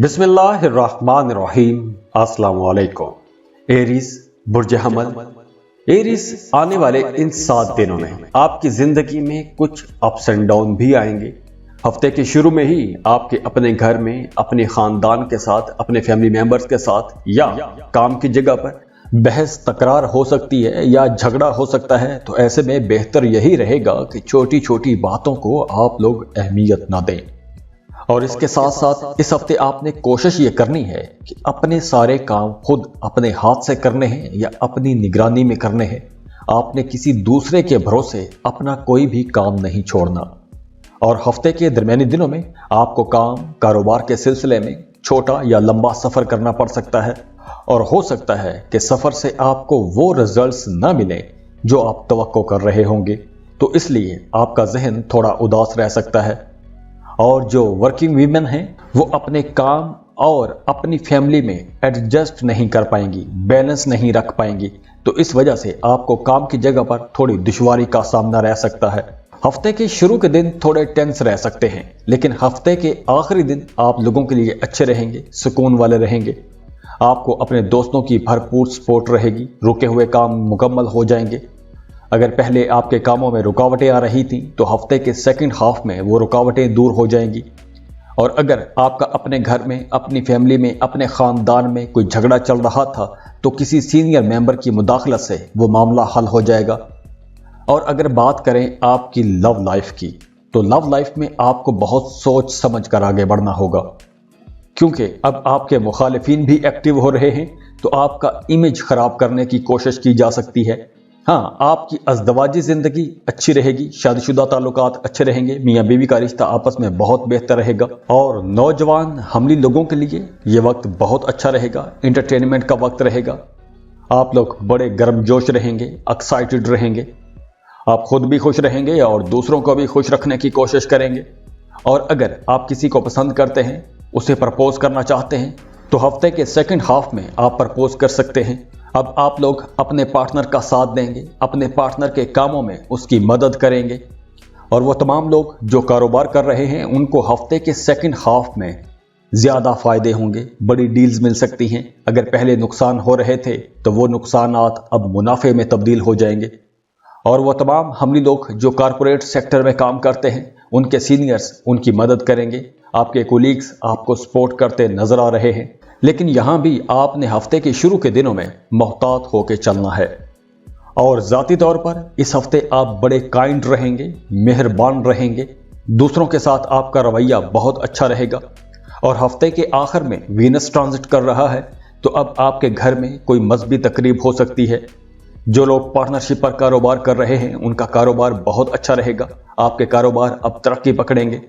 बिस्मिल्लाहिर्रहमानिर्रहीम। अस्सलाम वालेकुम। एरीज बुर्ज हमल। एरीज आने वाले इन 7 दिनों में आपकी जिंदगी में कुछ अप्स एंड डाउन भी आएंगे। हफ्ते के शुरू में ही आपके अपने घर में, अपने खानदान के साथ, अपने फैमिली मेंबर्स के साथ या काम की जगह पर बहस तकरार हो सकती है या झगड़ा हो सकता है। तो ऐसे में बेहतर यही रहेगा कि छोटी छोटी बातों को आप लोग अहमियत ना दें। और इसके साथ साथ इस हफ्ते आपने कोशिश ये करनी है कि अपने सारे काम खुद अपने हाथ से करने हैं या अपनी निगरानी में करने हैं। आपने किसी दूसरे के भरोसे अपना कोई भी काम नहीं छोड़ना। और हफ्ते के दरमियानी दिनों में आपको काम कारोबार के सिलसिले में छोटा या लंबा सफर करना पड़ सकता है और हो सकता है कि सफर से आपको वो रिजल्ट्स ना मिले जो आप तवक्को कर रहे होंगे। तो इसलिए आपका जहन थोड़ा उदास रह सकता है। और जो वर्किंग वीमेन हैं वो अपने काम और अपनी फैमिली में एडजस्ट नहीं कर पाएंगी, बैलेंस नहीं रख पाएंगी। तो इस वजह से आपको काम की जगह पर थोड़ी दुश्वारी का सामना रह सकता है। हफ्ते के शुरू के दिन थोड़े टेंस रह सकते हैं, लेकिन हफ्ते के आखिरी दिन आप लोगों के लिए अच्छे रहेंगे, सुकून वाले रहेंगे। आपको अपने दोस्तों की भरपूर सपोर्ट रहेगी, रुके हुए काम मुकम्मल हो जाएंगे। अगर पहले आपके कामों में रुकावटें आ रही थीं तो हफ्ते के सेकंड हाफ में वो रुकावटें दूर हो जाएंगी। और अगर आपका अपने घर में, अपनी फैमिली में, अपने खानदान में कोई झगड़ा चल रहा था तो किसी सीनियर मेंबर की मुदाखलत से वो मामला हल हो जाएगा। और अगर बात करें आपकी लव लाइफ की, तो लव लाइफ में आपको बहुत सोच समझ कर आगे बढ़ना होगा, क्योंकि अब आपके मुखालिफिन भी एक्टिव हो रहे हैं। तो आपका इमेज खराब करने की कोशिश की जा सकती है। हाँ, आपकी अज़दवाजी जिंदगी अच्छी रहेगी, शादीशुदा ताल्लुकात अच्छे रहेंगे, मियाँ बीवी का रिश्ता आपस में बहुत बेहतर रहेगा। और नौजवान हमली लोगों के लिए ये वक्त बहुत अच्छा रहेगा, इंटरटेनमेंट का वक्त रहेगा। आप लोग बड़े गर्मजोश रहेंगे, एक्साइटेड रहेंगे। आप खुद भी खुश रहेंगे और दूसरों को भी खुश रखने की कोशिश करेंगे। और अगर आप किसी को पसंद करते हैं, उसे प्रपोज करना चाहते हैं, तो हफ्ते के सेकंड हाफ में आप प्रपोज कर सकते हैं। अब आप लोग अपने पार्टनर का साथ देंगे, अपने पार्टनर के कामों में उसकी मदद करेंगे। और वो तमाम लोग जो कारोबार कर रहे हैं उनको हफ्ते के सेकंड हाफ में ज़्यादा फ़ायदे होंगे, बड़ी डील्स मिल सकती हैं। अगर पहले नुकसान हो रहे थे तो वो नुकसानात अब मुनाफे में तब्दील हो जाएंगे। और वो तमाम हमली लोग जो कारपोरेट सेक्टर में काम करते हैं, उनके सीनियर्स उनकी मदद करेंगे। आपके कोलीग्स आपको सपोर्ट करते नजर आ रहे हैं। लेकिन यहां भी आपने हफ्ते के शुरू के दिनों में मोहतात होकर चलना है। और ज़ाती तौर पर इस हफ्ते आप बड़े काइंड रहेंगे, मेहरबान रहेंगे। दूसरों के साथ आपका रवैया बहुत अच्छा रहेगा। और हफ्ते के आखिर में वीनस ट्रांजिट कर रहा है, तो अब आपके घर में कोई मजहबी तकरीब हो सकती है। जो लोग पार्टनरशिप पर कारोबार कर रहे हैं उनका कारोबार बहुत अच्छा रहेगा। आपके कारोबार अब तरक्की पकड़ेंगे।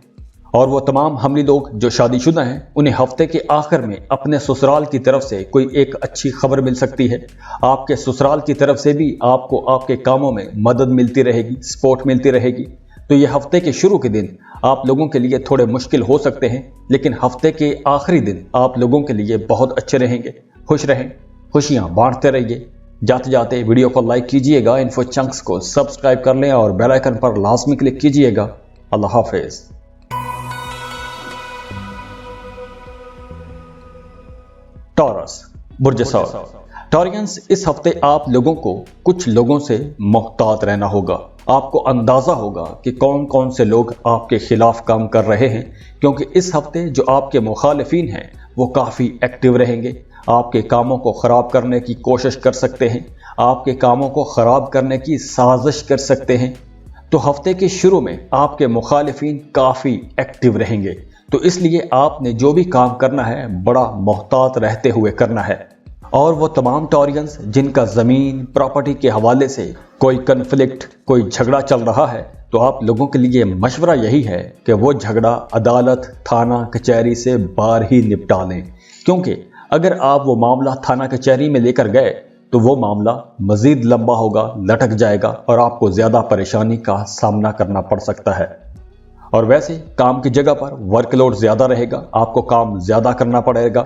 और वो तमाम हमली लोग जो शादीशुदा हैं उन्हें हफ्ते के आखिर में अपने ससुराल की तरफ से कोई एक अच्छी खबर मिल सकती है। आपके ससुराल की तरफ से भी आपको आपके कामों में मदद मिलती रहेगी, सपोर्ट मिलती रहेगी। तो ये हफ्ते के शुरू के दिन आप लोगों के लिए थोड़े मुश्किल हो सकते हैं, लेकिन हफ्ते के आखिरी दिन आप लोगों के लिए बहुत अच्छे रहेंगे। खुश रहें, खुशियाँ बांटते रहिए। जाते जाते वीडियो को लाइक कीजिएगा, इन्फो चंक्स को सब्सक्राइब कर लें और बेल आइकन पर लाजमी क्लिक कीजिएगा। अल्लाह हाफिज। टॉरस बुर्ज सौर। टॉरियंस, इस हफ्ते आप लोगों को कुछ लोगों से मोहतात रहना होगा। आपको अंदाजा होगा कि कौन कौन से लोग आपके खिलाफ काम कर रहे हैं, क्योंकि इस हफ्ते जो आपके मुखालिफिन हैं वो काफ़ी एक्टिव रहेंगे। आपके कामों को ख़राब करने की कोशिश कर सकते हैं, आपके कामों को ख़राब करने की साजिश कर सकते हैं। तो हफ्ते के शुरू में आपके मुखालिफिन काफ़ी एक्टिव रहेंगे। तो इसलिए आपने जो भी काम करना है बड़ा मोहतात रहते हुए करना है। और वो तमाम टॉरियंस जिनका ज़मीन प्रॉपर्टी के हवाले से कोई कन्फ्लिक्ट, कोई झगड़ा चल रहा है, तो आप लोगों के लिए मशवरा यही है कि वो झगड़ा अदालत, थाना कचहरी से बाहर ही निपटा लें। क्योंकि अगर आप वो मामला थाना कचहरी में लेकर गए तो वो मामला मज़ीद लंबा होगा, लटक जाएगा और आपको ज़्यादा परेशानी का सामना करना पड़ सकता है। और वैसे काम की जगह पर वर्कलोड ज़्यादा रहेगा, आपको काम ज़्यादा करना पड़ेगा।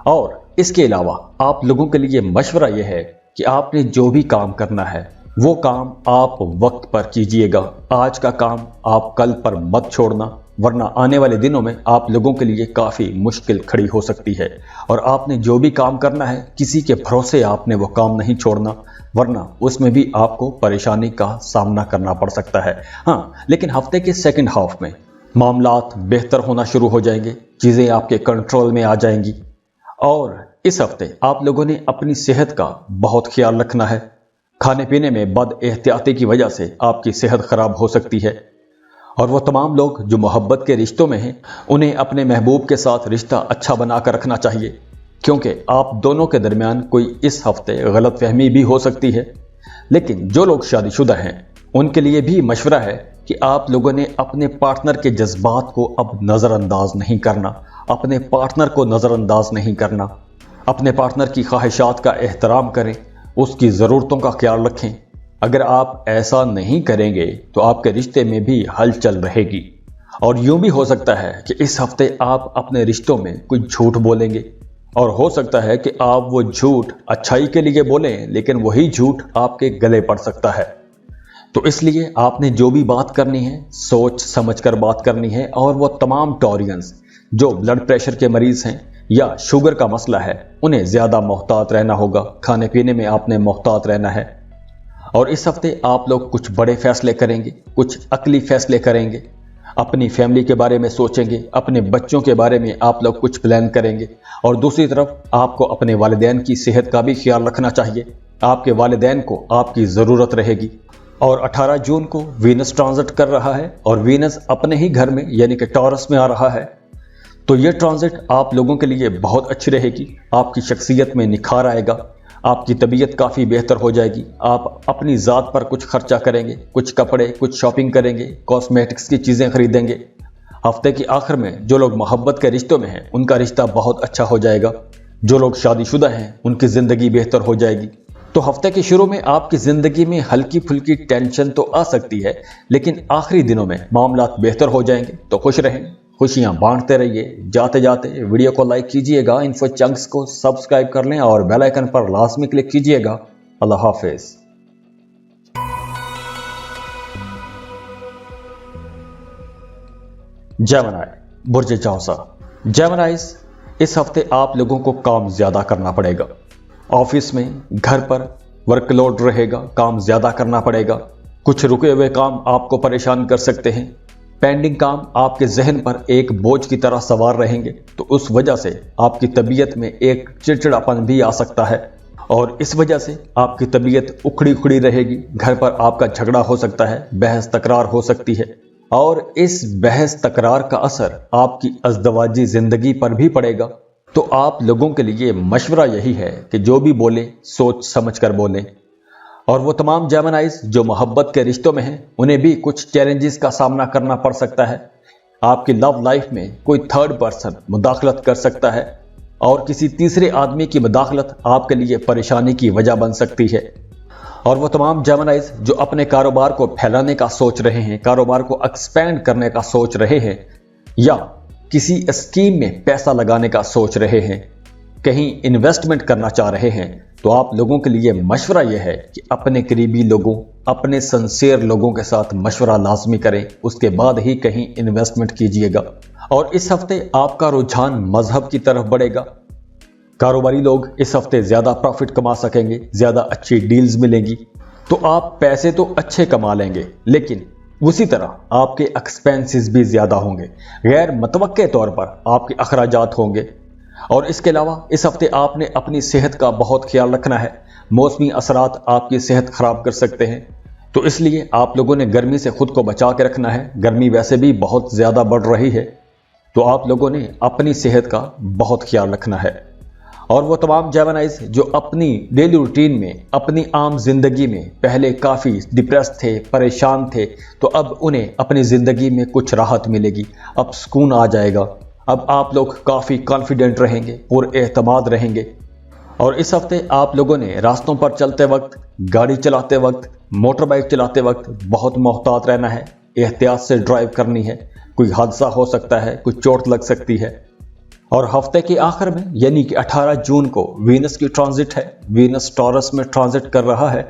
और इसके अलावा आप लोगों के लिए मशवरा यह है कि आपने जो भी काम करना है वो काम आप वक्त पर कीजिएगा। आज का काम आप कल पर मत छोड़ना, वरना आने वाले दिनों में आप लोगों के लिए काफ़ी मुश्किल खड़ी हो सकती है। और आपने जो भी काम करना है, किसी के भरोसे आपने वो काम नहीं छोड़ना, वरना उसमें भी आपको परेशानी का सामना करना पड़ सकता है। हाँ, लेकिन हफ्ते के सेकंड हाफ में मामलात बेहतर होना शुरू हो जाएंगे, चीज़ें आपके कंट्रोल में आ जाएंगी। और इस हफ्ते आप लोगों ने अपनी सेहत का बहुत ख्याल रखना है। खाने पीने में बद एहतियाती की वजह से आपकी सेहत खराब हो सकती है। और वो तमाम लोग जो मोहब्बत के रिश्तों में हैं, उन्हें अपने महबूब के साथ रिश्ता अच्छा बनाकर रखना चाहिए, क्योंकि आप दोनों के दरमियान कोई इस हफ्ते गलतफहमी भी हो सकती है। लेकिन जो लोग शादीशुदा हैं, उनके लिए भी मशवरा है कि आप लोगों ने अपने पार्टनर के जज्बात को अब नज़रअंदाज नहीं करना, अपने पार्टनर को नज़रअंदाज नहीं करना, अपने पार्टनर की ख्वाहिशात का एहतराम करें, उसकी ज़रूरतों का ख्याल रखें। अगर आप ऐसा नहीं करेंगे तो आपके रिश्ते में भी हलचल रहेगी। और यूं भी हो सकता है कि इस हफ्ते आप अपने रिश्तों में कुछ झूठ बोलेंगे, और हो सकता है कि आप वो झूठ अच्छाई के लिए बोलें, लेकिन वही झूठ आपके गले पड़ सकता है। तो इसलिए आपने जो भी बात करनी है, सोच समझ कर बात करनी है। और वो तमाम टॉरियंस जो ब्लड प्रेशर के मरीज़ हैं या शुगर का मसला है, उन्हें ज़्यादा मोहतात रहना होगा। खाने पीने में आपने मोहतात रहना है। और इस हफ्ते आप लोग कुछ बड़े फैसले करेंगे, कुछ अक्ली फैसले करेंगे, अपनी फैमिली के बारे में सोचेंगे, अपने बच्चों के बारे में आप लोग कुछ प्लान करेंगे। और दूसरी तरफ आपको अपने वालिदैन की सेहत का भी ख्याल रखना चाहिए। आपके वालिदैन को आपकी ज़रूरत रहेगी। और 18 जून को वीनस ट्रांजिट कर रहा है, और वीनस अपने ही घर में यानी कि टॉरस में आ रहा है। तो ये ट्रांजिट आप लोगों के लिए बहुत अच्छी रहेगी। आपकी शख्सियत में निखार आएगा, आपकी तबीयत काफ़ी बेहतर हो जाएगी। आप अपनी ज़ात पर कुछ खर्चा करेंगे, कुछ कपड़े, कुछ शॉपिंग करेंगे, कॉस्मेटिक्स की चीज़ें खरीदेंगे। हफ्ते के आखिर में जो लोग मोहब्बत के रिश्तों में हैं, उनका रिश्ता बहुत अच्छा हो जाएगा। जो लोग शादीशुदा हैं, उनकी ज़िंदगी बेहतर हो जाएगी। तो हफ्ते के शुरू में आपकी ज़िंदगी में हल्की फुल्की टेंशन तो आ सकती है, लेकिन आखिरी दिनों में मामलात बेहतर हो जाएंगे। तो खुश रहें, खुशियां बांटते रहिए। जाते जाते वीडियो को लाइक कीजिएगा, इन्फो चंक्स को सब्सक्राइब कर लें और बेल आइकन पर लाजमी क्लिक कीजिएगा। अल्लाह हाफिज। जेमिनी, बुर्ज चौसा। जेमिनीज़, इस हफ्ते आप लोगों को काम ज्यादा करना पड़ेगा। ऑफिस में, घर पर वर्कलोड रहेगा, काम ज्यादा करना पड़ेगा। कुछ रुके हुए काम आपको परेशान कर सकते हैं। पेंडिंग काम आपके जहन पर एक बोझ की तरह सवार रहेंगे, तो उस वजह से आपकी तबीयत में एक चिड़चिड़ापन भी आ सकता है, और इस वजह से आपकी तबीयत उखड़ी उखड़ी रहेगी। घर पर आपका झगड़ा हो सकता है, बहस तकरार हो सकती है, और इस बहस तकरार का असर आपकी अज़दवाजी जिंदगी पर भी पड़ेगा। तो आप लोगों के लिए मशवरा यही है कि जो भी बोले सोच समझ कर बोलें। और वो तमाम जेमिनीज़ जो मोहब्बत के रिश्तों में हैं, उन्हें भी कुछ चैलेंजेस का सामना करना पड़ सकता है। आपकी लव लाइफ में कोई थर्ड पर्सन मुदाखलत कर सकता है, और किसी तीसरे आदमी की मुदाखलत आपके लिए परेशानी की वजह बन सकती है। और वो तमाम जेमिनीज़ जो अपने कारोबार को फैलाने का सोच रहे हैं, कारोबार को एक्सपेंड करने का सोच रहे हैं, या किसी स्कीम में पैसा लगाने का सोच रहे हैं, कहीं इन्वेस्टमेंट करना चाह रहे हैं, तो आप लोगों के लिए मशवरा यह है कि अपने करीबी लोगों, अपने सिंसियर लोगों के साथ मशवरा लाजमी करें, उसके बाद ही कहीं इन्वेस्टमेंट कीजिएगा। और इस हफ्ते आपका रुझान मजहब की तरफ बढ़ेगा। कारोबारी लोग इस हफ्ते ज्यादा प्रॉफिट कमा सकेंगे, ज्यादा अच्छी डील्स मिलेंगी। तो आप पैसे तो अच्छे कमा लेंगे, लेकिन उसी तरह आपके एक्सपेंसेस भी ज्यादा होंगे, गैर मुतवक्के तौर पर आपके अखराजात होंगे। और इसके अलावा इस हफ्ते आपने अपनी सेहत का बहुत ख्याल रखना है। मौसमी असरात आपकी सेहत खराब कर सकते हैं, तो इसलिए आप लोगों ने गर्मी से खुद को बचा के रखना है। गर्मी वैसे भी बहुत ज्यादा बढ़ रही है, तो आप लोगों ने अपनी सेहत का बहुत ख्याल रखना है। और वो तमाम जेमिनीज़ जो अपनी डेली रूटीन में, अपनी आम जिंदगी में पहले काफ़ी डिप्रेस थे, परेशान थे, तो अब उन्हें अपनी ज़िंदगी में कुछ राहत मिलेगी, अब सुकून आ जाएगा। अब आप लोग काफ़ी कॉन्फिडेंट रहेंगे, पुरएतमाद रहेंगे। और इस हफ्ते आप लोगों ने रास्तों पर चलते वक्त, गाड़ी चलाते वक्त, मोटर बाइक चलाते वक्त बहुत मोहतात रहना है, एहतियात से ड्राइव करनी है। कोई हादसा हो सकता है, कोई चोट लग सकती है। और हफ्ते के आखिर में यानी कि 18 जून को वीनस की ट्रांजिट है, वीनस टॉरस में ट्रांजिट कर रहा है।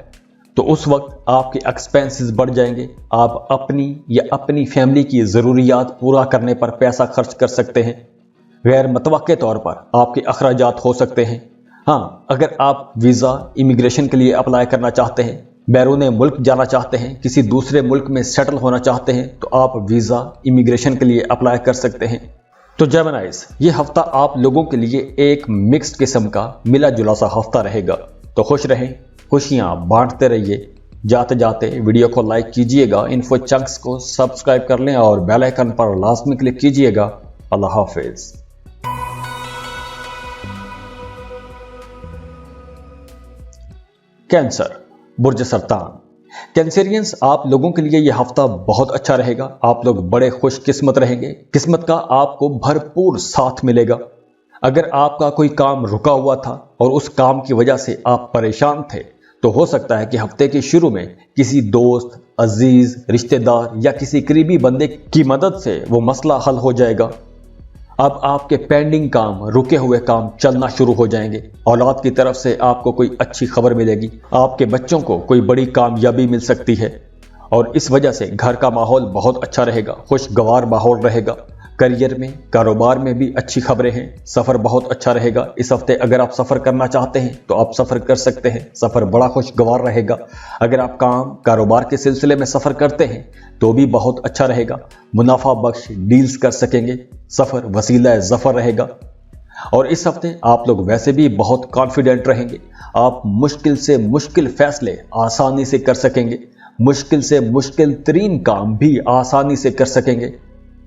तो उस वक्त आपके एक्सपेंसेस बढ़ जाएंगे। आप अपनी या अपनी फैमिली की ज़रूरियात पूरा करने पर पैसा खर्च कर सकते हैं। गैर मुतवक्के तौर पर आपके अखराजात हो सकते हैं। हाँ, अगर आप वीज़ा इमिग्रेशन के लिए अप्लाई करना चाहते हैं, बैरून मुल्क जाना चाहते हैं, किसी दूसरे मुल्क में सेटल होना चाहते हैं, तो आप वीज़ा इमिग्रेशन के लिए अप्लाई कर सकते हैं। तो जेमिनाइज, ये हफ्ता आप लोगों के लिए एक मिक्स्ड किस्म का मिला जुला सा हफ्ता रहेगा। तो खुश रहें, खुशियां बांटते रहिए। जाते जाते वीडियो को लाइक कीजिएगा, इन्फो चंक्स को सब्सक्राइब कर लें और बेल आइकन पर लाजमी क्लिक कीजिएगा। अल्लाह हाफिज। कैंसर, बुर्ज सरतान। कैंसेरियंस, आप लोगों के लिए यह हफ्ता बहुत अच्छा रहेगा। आप लोग बड़े खुशकिस्मत रहेंगे। किस्मत का आपको भरपूर साथ मिलेगा। अगर आपका कोई काम रुका हुआ था और उस काम की वजह से आप परेशान थे, तो हो सकता है कि हफ्ते के शुरू में किसी दोस्त, अजीज, रिश्तेदार या किसी करीबी बंदे की मदद से वो मसला हल हो जाएगा। अब आपके पेंडिंग काम, रुके हुए काम चलना शुरू हो जाएंगे। औलाद की तरफ से आपको कोई अच्छी खबर मिलेगी। आपके बच्चों को कोई बड़ी कामयाबी मिल सकती है और इस वजह से घर का माहौल बहुत अच्छा रहेगा, खुशगवार माहौल रहेगा। करियर में, कारोबार में भी अच्छी खबरें हैं। सफ़र बहुत अच्छा रहेगा। इस हफ्ते अगर आप सफ़र करना चाहते हैं तो आप सफ़र कर सकते हैं। सफ़र बड़ा खुशगवार रहेगा। अगर आप काम, कारोबार के सिलसिले में सफ़र करते हैं तो भी बहुत अच्छा रहेगा। मुनाफा बख्श डील्स कर सकेंगे। सफ़र वसीला ज़फ़र रहेगा। और इस हफ्ते आप लोग वैसे भी बहुत कॉन्फिडेंट रहेंगे। आप मुश्किल से मुश्किल फैसले आसानी से कर सकेंगे। मुश्किल से मुश्किल तरीन काम भी आसानी से कर सकेंगे।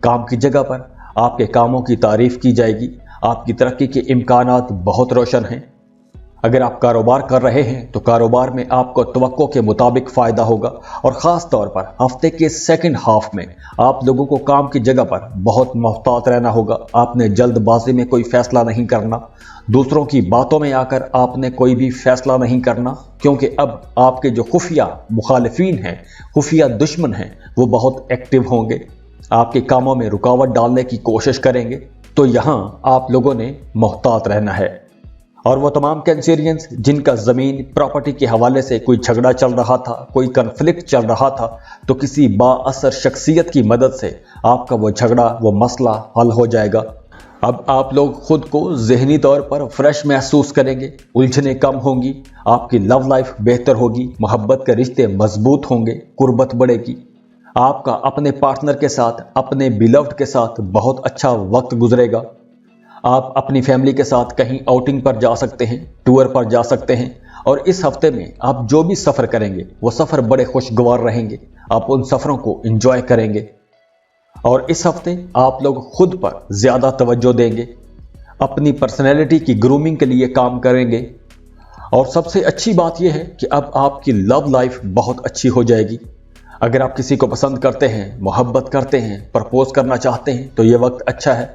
काम की जगह पर आपके कामों की तारीफ की जाएगी। आपकी तरक्की के इम्कानात बहुत रोशन हैं। अगर आप कारोबार कर रहे हैं तो कारोबार में आपको तवक्को के मुताबिक फ़ायदा होगा। और ख़ास तौर पर हफ्ते के सेकंड हाफ में आप लोगों को काम की जगह पर बहुत मोहतात रहना होगा। आपने जल्दबाजी में कोई फ़ैसला नहीं करना। दूसरों की बातों में आकर आपने कोई भी फ़ैसला नहीं करना, क्योंकि अब आपके जो खुफिया मुखालिफिन हैं, खुफिया दुश्मन हैं, वो बहुत एक्टिव होंगे। आपके कामों में रुकावट डालने की कोशिश करेंगे। तो यहाँ आप लोगों ने मोहतात रहना है। और वो तमाम कैंसेरियंस जिनका ज़मीन, प्रॉपर्टी के हवाले से कोई झगड़ा चल रहा था, कोई कन्फ्लिक्ट चल रहा था, तो किसी बाअसर शख्सियत की मदद से आपका वो झगड़ा, वो मसला हल हो जाएगा। अब आप लोग खुद को ज़हनी तौर पर फ्रेश महसूस करेंगे। उलझने कम होंगी। आपकी लव लाइफ बेहतर होगी। मोहब्बत के रिश्ते मजबूत होंगे। कुर्बत बढ़ेगी। आपका अपने पार्टनर के साथ, अपने बिलव्ड के साथ बहुत अच्छा वक्त गुजरेगा। आप अपनी फैमिली के साथ कहीं आउटिंग पर जा सकते हैं, टूर पर जा सकते हैं। और इस हफ्ते में आप जो भी सफ़र करेंगे वो सफ़र बड़े खुशगवार रहेंगे। आप उन सफ़रों को एंजॉय करेंगे। और इस हफ्ते आप लोग खुद पर ज़्यादा तवज्जो देंगे। अपनी पर्सनैलिटी की ग्रूमिंग के लिए काम करेंगे। और सबसे अच्छी बात यह है कि अब आपकी लव लाइफ बहुत अच्छी हो जाएगी। अगर आप किसी को पसंद करते हैं, मोहब्बत करते हैं, प्रपोज करना चाहते हैं, तो ये वक्त अच्छा है।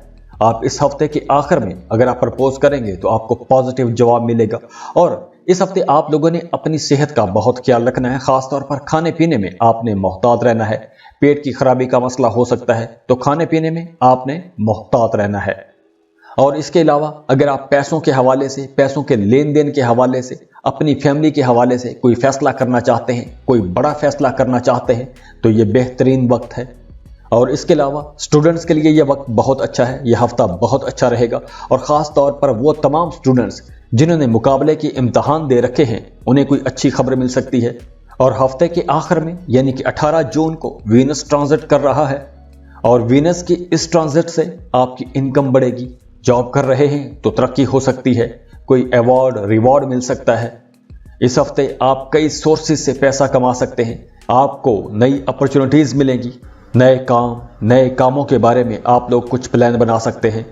आप इस हफ्ते के आखिर में अगर आप प्रपोज करेंगे तो आपको पॉजिटिव जवाब मिलेगा। और इस हफ्ते आप लोगों ने अपनी सेहत का बहुत ख्याल रखना है। खास तौर पर खाने पीने में आपने मोहतात रहना है। पेट की खराबी का मसला हो सकता है, तो खाने पीने में आपने मोहतात रहना है। और इसके अलावा अगर आप पैसों के हवाले से, पैसों के लेन देन के हवाले से, अपनी फैमिली के हवाले से कोई फैसला करना चाहते हैं, कोई बड़ा फैसला करना चाहते हैं, तो ये बेहतरीन वक्त है। और इसके अलावा स्टूडेंट्स के लिए यह वक्त बहुत अच्छा है। यह हफ्ता बहुत अच्छा रहेगा। और ख़ास तौर पर वो तमाम स्टूडेंट्स जिन्होंने मुकाबले के इम्तहान दे रखे हैं, उन्हें कोई अच्छी खबर मिल सकती है। और हफ्ते के आखिर में यानी कि 18 जून को वीनस ट्रांजिट कर रहा है। और वीनस की इस ट्रांजिट से आपकी इनकम बढ़ेगी। जॉब कर रहे हैं तो तरक्की हो सकती है। कोई अवार्ड, रिवॉर्ड मिल सकता है। इस हफ्ते आप कई सोर्सेज से पैसा कमा सकते हैं। आपको नई अपॉर्चुनिटीज़ मिलेंगी। नए कामों के बारे में आप लोग कुछ प्लान बना सकते हैं।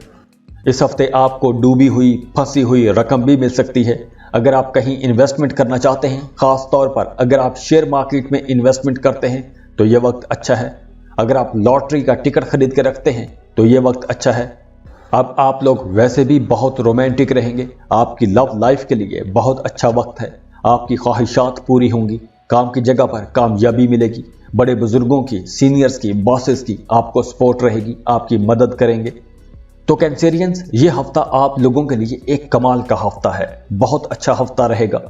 इस हफ्ते आपको डूबी हुई, फंसी हुई रकम भी मिल सकती है। अगर आप कहीं इन्वेस्टमेंट करना चाहते हैं, ख़ास तौर पर अगर आप शेयर मार्केट में इन्वेस्टमेंट करते हैं, तो ये वक्त अच्छा है। अगर आप लॉटरी का टिकट खरीद के रखते हैं तो ये वक्त अच्छा है। अब आप लोग वैसे भी बहुत रोमांटिक रहेंगे। आपकी लव लाइफ के लिए बहुत अच्छा वक्त है। आपकी ख्वाहिशात पूरी होंगी। काम की जगह पर कामयाबी मिलेगी। बड़े बुजुर्गों की, सीनियर्स की, बॉसेस की आपको सपोर्ट रहेगी, आपकी मदद करेंगे। तो कैंसेरियंस, ये हफ्ता आप लोगों के लिए एक कमाल का हफ्ता है। बहुत अच्छा हफ्ता रहेगा।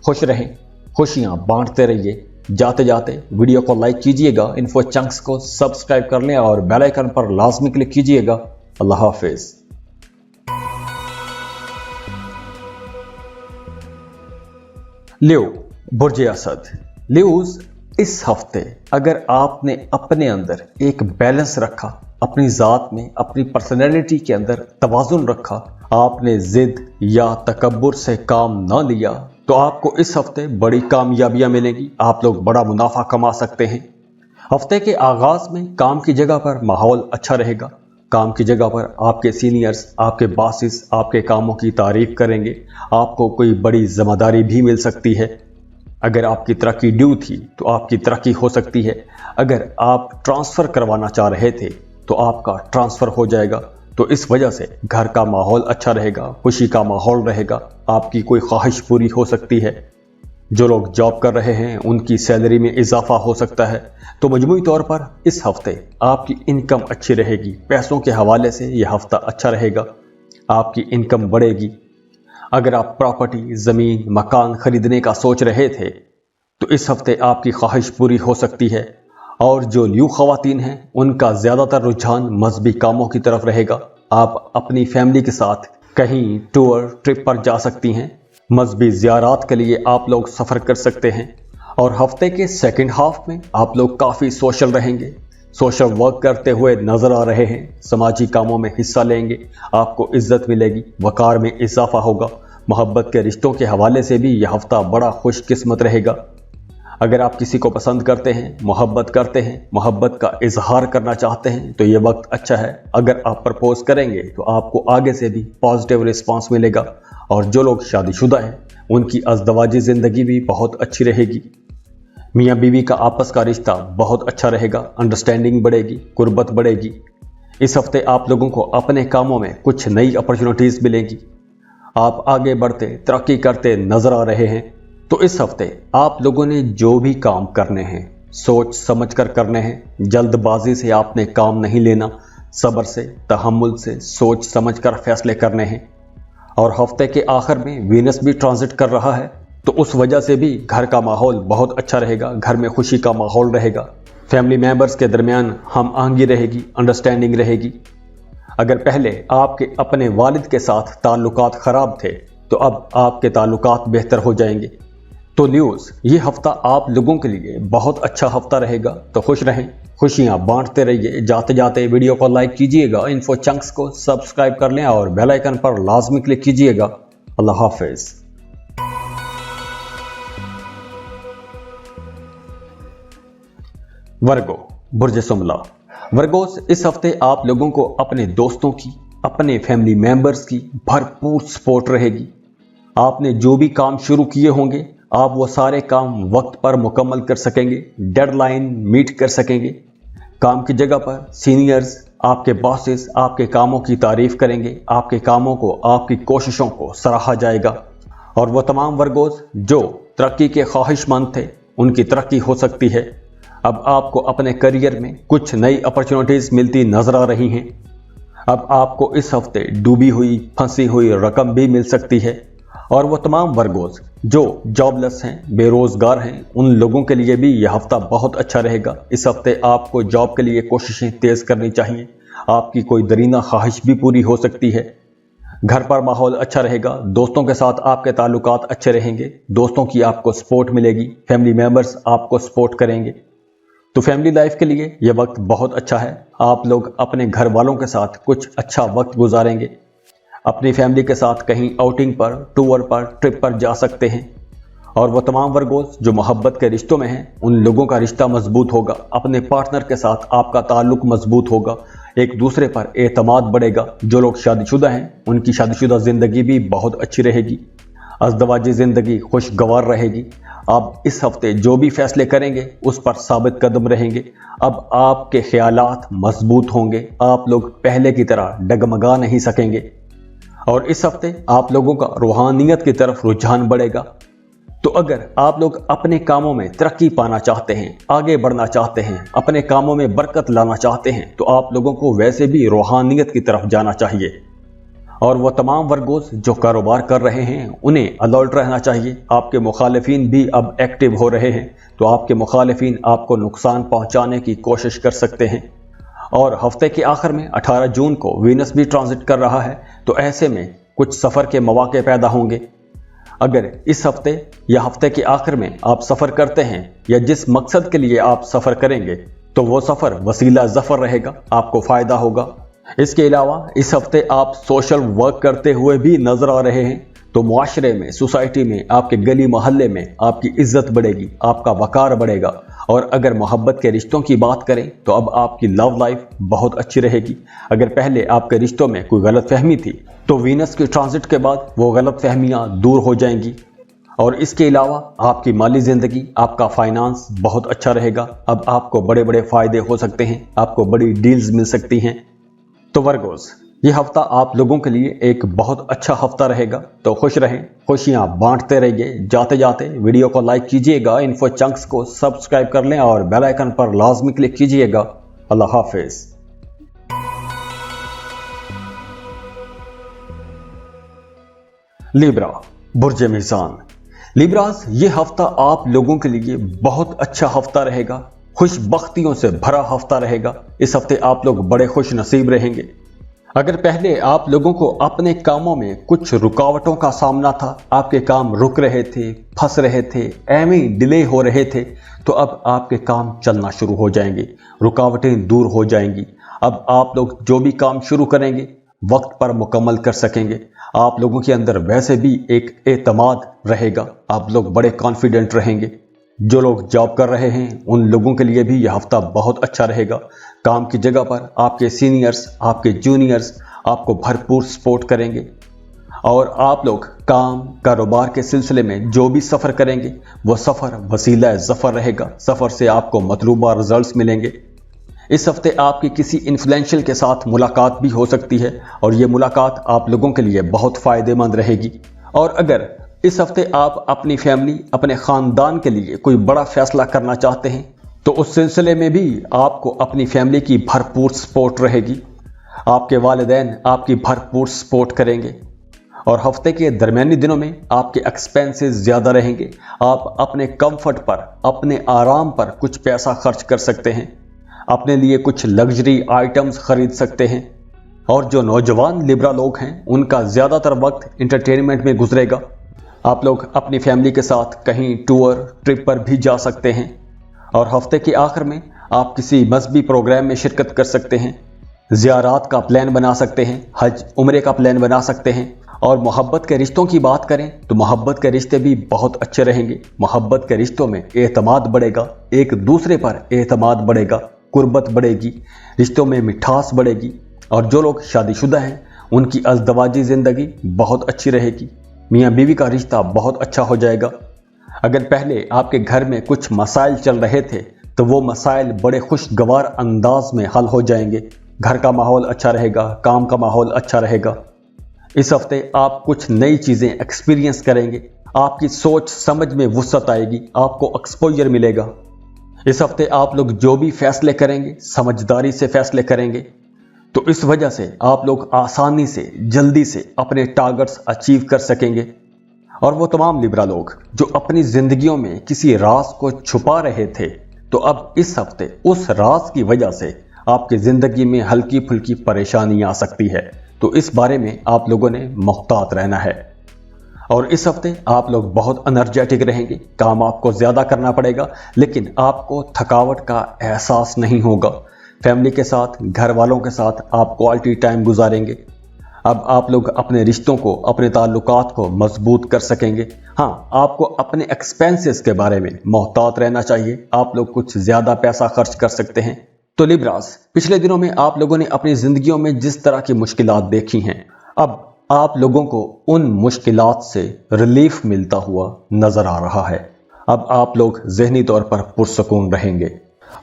खुश रहें, खुशियां बांटते रहिए। जाते जाते वीडियो को लाइक कीजिएगा, इन्फो चंक्स को सब्सक्राइब कर लें और बेल आइकन पर लाजमी क्लिक कीजिएगा। अल्लाह हाफिज। लियो बुर्ज असद। लियोज, इस हफ्ते अगर आपने अपने अंदर एक बैलेंस रखा, अपनी जात में, अपनी पर्सनैलिटी के अंदर तवाजुन रखा, आपने जिद या तकब्बुर से काम ना लिया, तो आपको इस हफ्ते बड़ी कामयाबियां मिलेंगी। आप लोग बड़ा मुनाफा कमा सकते हैं। हफ्ते के आगाज में काम की जगह पर माहौल अच्छा रहेगा। काम की जगह पर आपके सीनियर्स, आपके बॉसेस आपके कामों की तारीफ करेंगे। आपको कोई बड़ी जिम्मेदारी भी मिल सकती है। अगर आपकी तरक्की ड्यू थी तो आपकी तरक्की हो सकती है। अगर आप ट्रांसफ़र करवाना चाह रहे थे तो आपका ट्रांसफ़र हो जाएगा। तो इस वजह से घर का माहौल अच्छा रहेगा, खुशी का माहौल रहेगा। आपकी कोई ख्वाहिश पूरी हो सकती है। जो लोग जॉब कर रहे हैं उनकी सैलरी में इजाफा हो सकता है। तो मजमूई तौर पर इस हफ्ते आपकी इनकम अच्छी रहेगी। पैसों के हवाले से यह हफ्ता अच्छा रहेगा, आपकी इनकम बढ़ेगी। अगर आप प्रॉपर्टी, ज़मीन, मकान खरीदने का सोच रहे थे तो इस हफ्ते आपकी ख्वाहिश पूरी हो सकती है। और जो न्यू ख़वातीन हैं उनका ज़्यादातर रुझान मजहबी कामों की तरफ रहेगा। आप अपनी फैमिली के साथ कहीं टूर ट्रिप पर जा सकती हैं। मजहबी ज़ियारात के लिए आप लोग सफ़र कर सकते हैं। और हफ्ते के सेकंड हाफ में आप लोग काफ़ी सोशल रहेंगे, सोशल वर्क करते हुए नज़र आ रहे हैं। समाजी कामों में हिस्सा लेंगे, आपको इज्जत मिलेगी, वक़ार में इजाफा होगा। मोहब्बत के रिश्तों के हवाले से भी यह हफ्ता बड़ा खुशकिस्मत रहेगा। अगर आप किसी को पसंद करते हैं, मोहब्बत करते हैं, मोहब्बत का इजहार करना चाहते हैं तो ये वक्त अच्छा है। अगर आप प्रपोज करेंगे तो आपको आगे से भी पॉजिटिव रिस्पांस मिलेगा। और जो लोग शादीशुदा हैं उनकी अज़दवाजी ज़िंदगी भी बहुत अच्छी रहेगी। मियाँ बीवी का आपस का रिश्ता बहुत अच्छा रहेगा, अंडरस्टैंडिंग बढ़ेगी, कुर्बत बढ़ेगी। इस हफ्ते आप लोगों को अपने कामों में कुछ नई अपॉर्चुनिटीज़ मिलेंगी। आप आगे बढ़ते, तरक्की करते नज़र आ रहे हैं। तो इस हफ्ते आप लोगों ने जो भी काम करने हैं सोच समझ कर करने हैं। जल्दबाजी से आपने काम नहीं लेना, सब्र से, तहम्मुल से, सोच समझ कर फैसले करने हैं। और हफ्ते के आखिर में वीनस भी ट्रांजिट कर रहा है, तो उस वजह से भी घर का माहौल बहुत अच्छा रहेगा। घर में खुशी का माहौल रहेगा। फैमिली मेंबर्स के दरमियान हम आहंगी रहेगी, अंडरस्टैंडिंग रहेगी। अगर पहले आपके अपने वालिद के साथ ताल्लुकात ख़राब थे तो अब आपके ताल्लुकात बेहतर हो जाएंगे। तो न्यूज़, ये हफ्ता आप लोगों के लिए बहुत अच्छा हफ्ता रहेगा। तो खुश रहें, खुशियां बांटते रहिए। जाते जाते वीडियो को लाइक कीजिएगा, इन्फो चंक्स को सब्सक्राइब कर लें और बेल आइकन पर लाजमी क्लिक कीजिएगा। अल्लाह हाफिज। वर्गो बुर्ज सुमला। वर्गोस, इस हफ्ते आप लोगों को अपने दोस्तों की, अपने फैमिली मेंबर्स की भरपूर सपोर्ट रहेगी। आपने जो भी काम शुरू किए होंगे आप वो सारे काम वक्त पर मुकम्मल कर सकेंगे, डेडलाइन मीट कर सकेंगे। काम की जगह पर सीनियर्स, आपके बॉसेस आपके कामों की तारीफ करेंगे। आपके कामों को, आपकी कोशिशों को सराहा जाएगा। और वो तमाम वर्गोस जो तरक्की के ख्वाहिशमंद थे उनकी तरक्की हो सकती है। अब आपको अपने करियर में कुछ नई अपॉर्चुनिटीज़ मिलती नजर आ रही हैं। अब आपको इस हफ्ते डूबी हुई, फंसी हुई रकम भी मिल सकती है। और वो तमाम वर्गोस जो जॉबलेस हैं, बेरोजगार हैं, उन लोगों के लिए भी यह हफ्ता बहुत अच्छा रहेगा। इस हफ्ते आपको जॉब के लिए कोशिशें तेज करनी चाहिए। आपकी कोई दरीना ख्वाहिश भी पूरी हो सकती है। घर पर माहौल अच्छा रहेगा। दोस्तों के साथ आपके ताल्लुकात अच्छे रहेंगे। दोस्तों की आपको सपोर्ट मिलेगी। फैमिली मेंबर्स आपको सपोर्ट करेंगे। तो फैमिली लाइफ के लिए यह वक्त बहुत अच्छा है। आप लोग अपने घर वालों के साथ कुछ अच्छा वक्त गुजारेंगे। अपनी फैमिली के साथ कहीं आउटिंग पर, टूर पर, ट्रिप पर जा सकते हैं। और वो तमाम वर्गोस जो मोहब्बत के रिश्तों में हैं उन लोगों का रिश्ता मजबूत होगा। अपने पार्टनर के साथ आपका ताल्लुक मजबूत होगा। एक दूसरे पर एतमाद बढ़ेगा। जो लोग शादीशुदा हैं उनकी शादीशुदा ज़िंदगी भी बहुत अच्छी रहेगी। अज़दवाजी ज़िंदगी खुशगवार रहेगी। आप इस हफ्ते जो भी फैसले करेंगे उस पर साबित कदम रहेंगे। अब आपके ख्यालात मजबूत होंगे। आप लोग पहले की तरह डगमगा नहीं सकेंगे। और इस हफ्ते आप लोगों का रूहानियत की तरफ रुझान बढ़ेगा। तो अगर आप लोग अपने कामों में तरक्की पाना चाहते हैं, आगे बढ़ना चाहते हैं, अपने कामों में बरकत लाना चाहते हैं, तो आप लोगों को वैसे भी रूहानियत की तरफ जाना चाहिए। और वो तमाम वर्गोस जो कारोबार कर रहे हैं उन्हें अलर्ट रहना चाहिए। आपके मुखालिफिन भी अब एक्टिव हो रहे हैं, तो आपके मुखालिफिन आपको नुकसान पहुंचाने की कोशिश कर सकते हैं। और हफ्ते के आखिर में 18 जून को वीनस भी ट्रांजिट कर रहा है, तो ऐसे में कुछ सफ़र के मौके पैदा होंगे। अगर इस हफ्ते या हफ्ते के आखिर में आप सफ़र करते हैं या जिस मकसद के लिए आप सफ़र करेंगे, तो वो सफ़र वसीला ज़फ़र रहेगा, आपको फ़ायदा होगा। इसके अलावा इस हफ्ते आप सोशल वर्क करते हुए भी नजर आ रहे हैं, तो मुआशरे में, सोसाइटी में, आपके गली मोहल्ले में आपकी इज्जत बढ़ेगी, आपका वकार बढ़ेगा। और अगर मोहब्बत के रिश्तों की बात करें तो अब आपकी लव लाइफ बहुत अच्छी रहेगी। अगर पहले आपके रिश्तों में कोई गलत फहमी थी, तो वीनस की ट्रांजिट के बाद वो गलत फहमियाँ दूर हो जाएंगी। और इसके अलावा आपकी माली ज़िंदगी, आपका फाइनेंस बहुत अच्छा रहेगा। अब आपको बड़े बड़े फ़ायदे हो सकते हैं, आपको बड़ी डील्स मिल सकती हैं। तो वर्गोस, ये हफ्ता आप लोगों के लिए एक बहुत अच्छा हफ्ता रहेगा, तो खुश रहें, खुशियां बांटते रहिए। जाते जाते वीडियो को लाइक कीजिएगा, इन्फो चंक्स को सब्सक्राइब कर लें और बेल आइकन पर लाजमी क्लिक कीजिएगा। अल्लाह हाफिज। लिब्रा, बुर्ज मीज़ान। लिब्रास, ये हफ्ता आप लोगों के लिए बहुत अच्छा हफ्ता रहेगा, खुशबख्तियों से भरा हफ्ता रहेगा। इस हफ्ते आप लोग बड़े खुश नसीब रहेंगे। अगर पहले आप लोगों को अपने कामों में कुछ रुकावटों का सामना था, आपके काम रुक रहे थे, फंस रहे थे, एवं डिले हो रहे थे, तो अब आपके काम चलना शुरू हो जाएंगे, रुकावटें दूर हो जाएंगी। अब आप लोग जो भी काम शुरू करेंगे वक्त पर मुकम्मल कर सकेंगे। आप लोगों के अंदर वैसे भी एक एतमाद रहेगा, आप लोग बड़े कॉन्फिडेंट रहेंगे। जो लोग जॉब कर रहे हैं उन लोगों के लिए भी यह हफ्ता बहुत अच्छा रहेगा। काम की जगह पर आपके सीनियर्स, आपके जूनियर्स आपको भरपूर सपोर्ट करेंगे। और आप लोग काम कारोबार के सिलसिले में जो भी सफ़र करेंगे वो सफ़र वसीला ज़फ़र रहेगा। सफ़र से आपको मतलूबा रिजल्ट्स मिलेंगे। इस हफ्ते आपकी किसी इन्फ्लुएंशियल के साथ मुलाकात भी हो सकती है और ये मुलाकात आप लोगों के लिए बहुत फ़ायदेमंद रहेगी। और अगर इस हफ्ते आप अपनी फैमिली, अपने ख़ानदान के लिए कोई बड़ा फैसला करना चाहते हैं, तो उस सिलसिले में भी आपको अपनी फैमिली की भरपूर सपोर्ट रहेगी। आपके वालिदैन आपकी भरपूर सपोर्ट करेंगे। और हफ्ते के दरमियानी दिनों में आपके एक्सपेंसेस ज़्यादा रहेंगे। आप अपने कंफर्ट पर, अपने आराम पर कुछ पैसा खर्च कर सकते हैं, अपने लिए कुछ लग्जरी आइटम्स खरीद सकते हैं। और जो नौजवान लिब्रा लोग हैं उनका ज़्यादातर वक्त इंटरटेनमेंट में गुजरेगा। आप लोग अपनी फैमिली के साथ कहीं टूर, ट्रिप पर भी जा सकते हैं। और हफ्ते के आखिर में आप किसी मजहबी प्रोग्राम में शिरकत कर सकते हैं, ज़ियारात का प्लान बना सकते हैं, हज उम्रे का प्लान बना सकते हैं। और मोहब्बत के रिश्तों की बात करें तो मोहब्बत के रिश्ते भी बहुत अच्छे रहेंगे। मोहब्बत के रिश्तों में एतमाद बढ़ेगा, एक दूसरे पर एतमाद बढ़ेगा, कुर्बत बढ़ेगी, रिश्तों में मिठास बढ़ेगी। और जो लोग शादीशुदा हैं उनकी अज़दवाजी ज़िंदगी बहुत अच्छी रहेगी। मियाँ बीवी का रिश्ता बहुत अच्छा हो जाएगा। अगर पहले आपके घर में कुछ मसाइल चल रहे थे, तो वो मसाइल बड़े खुशगवार अंदाज में हल हो जाएंगे। घर का माहौल अच्छा रहेगा, काम का माहौल अच्छा रहेगा। इस हफ्ते आप कुछ नई चीज़ें एक्सपीरियंस करेंगे, आपकी सोच समझ में वुसअत आएगी, आपको एक्सपोजर मिलेगा। इस हफ्ते आप लोग जो भी फैसले करेंगे समझदारी से फैसले करेंगे, तो इस वजह से आप लोग आसानी से, जल्दी से अपने टारगेट्स अचीव कर सकेंगे। और वो तमाम लिब्रा लोग जो अपनी ज़िंदगियों में किसी राज को छुपा रहे थे, तो अब इस हफ्ते उस राज की वजह से आपकी ज़िंदगी में हल्की फुल्की परेशानी आ सकती है। तो इस बारे में आप लोगों ने मुहतात रहना है। और इस हफ्ते आप लोग बहुत एनर्जेटिक रहेंगे, काम आपको ज़्यादा करना पड़ेगा, लेकिन आपको थकावट का एहसास नहीं होगा। फैमिली के साथ, घर वालों के साथ आप क्वालिटी टाइम गुजारेंगे। अब आप लोग अपने रिश्तों को, अपने ताल्लुकात को मजबूत कर सकेंगे। हाँ, आपको अपने एक्सपेंसेस के बारे में मुहतात रहना चाहिए। आप लोग कुछ ज़्यादा पैसा खर्च कर सकते हैं। तो लिब्रास, पिछले दिनों में आप लोगों ने अपनी ज़िंदगियों में जिस तरह की मुश्किलात देखी हैं, अब आप लोगों को उन मुश्किलात से रिलीफ मिलता हुआ नज़र आ रहा है। अब आप लोग ज़हनी तौर पर पुरसकून रहेंगे।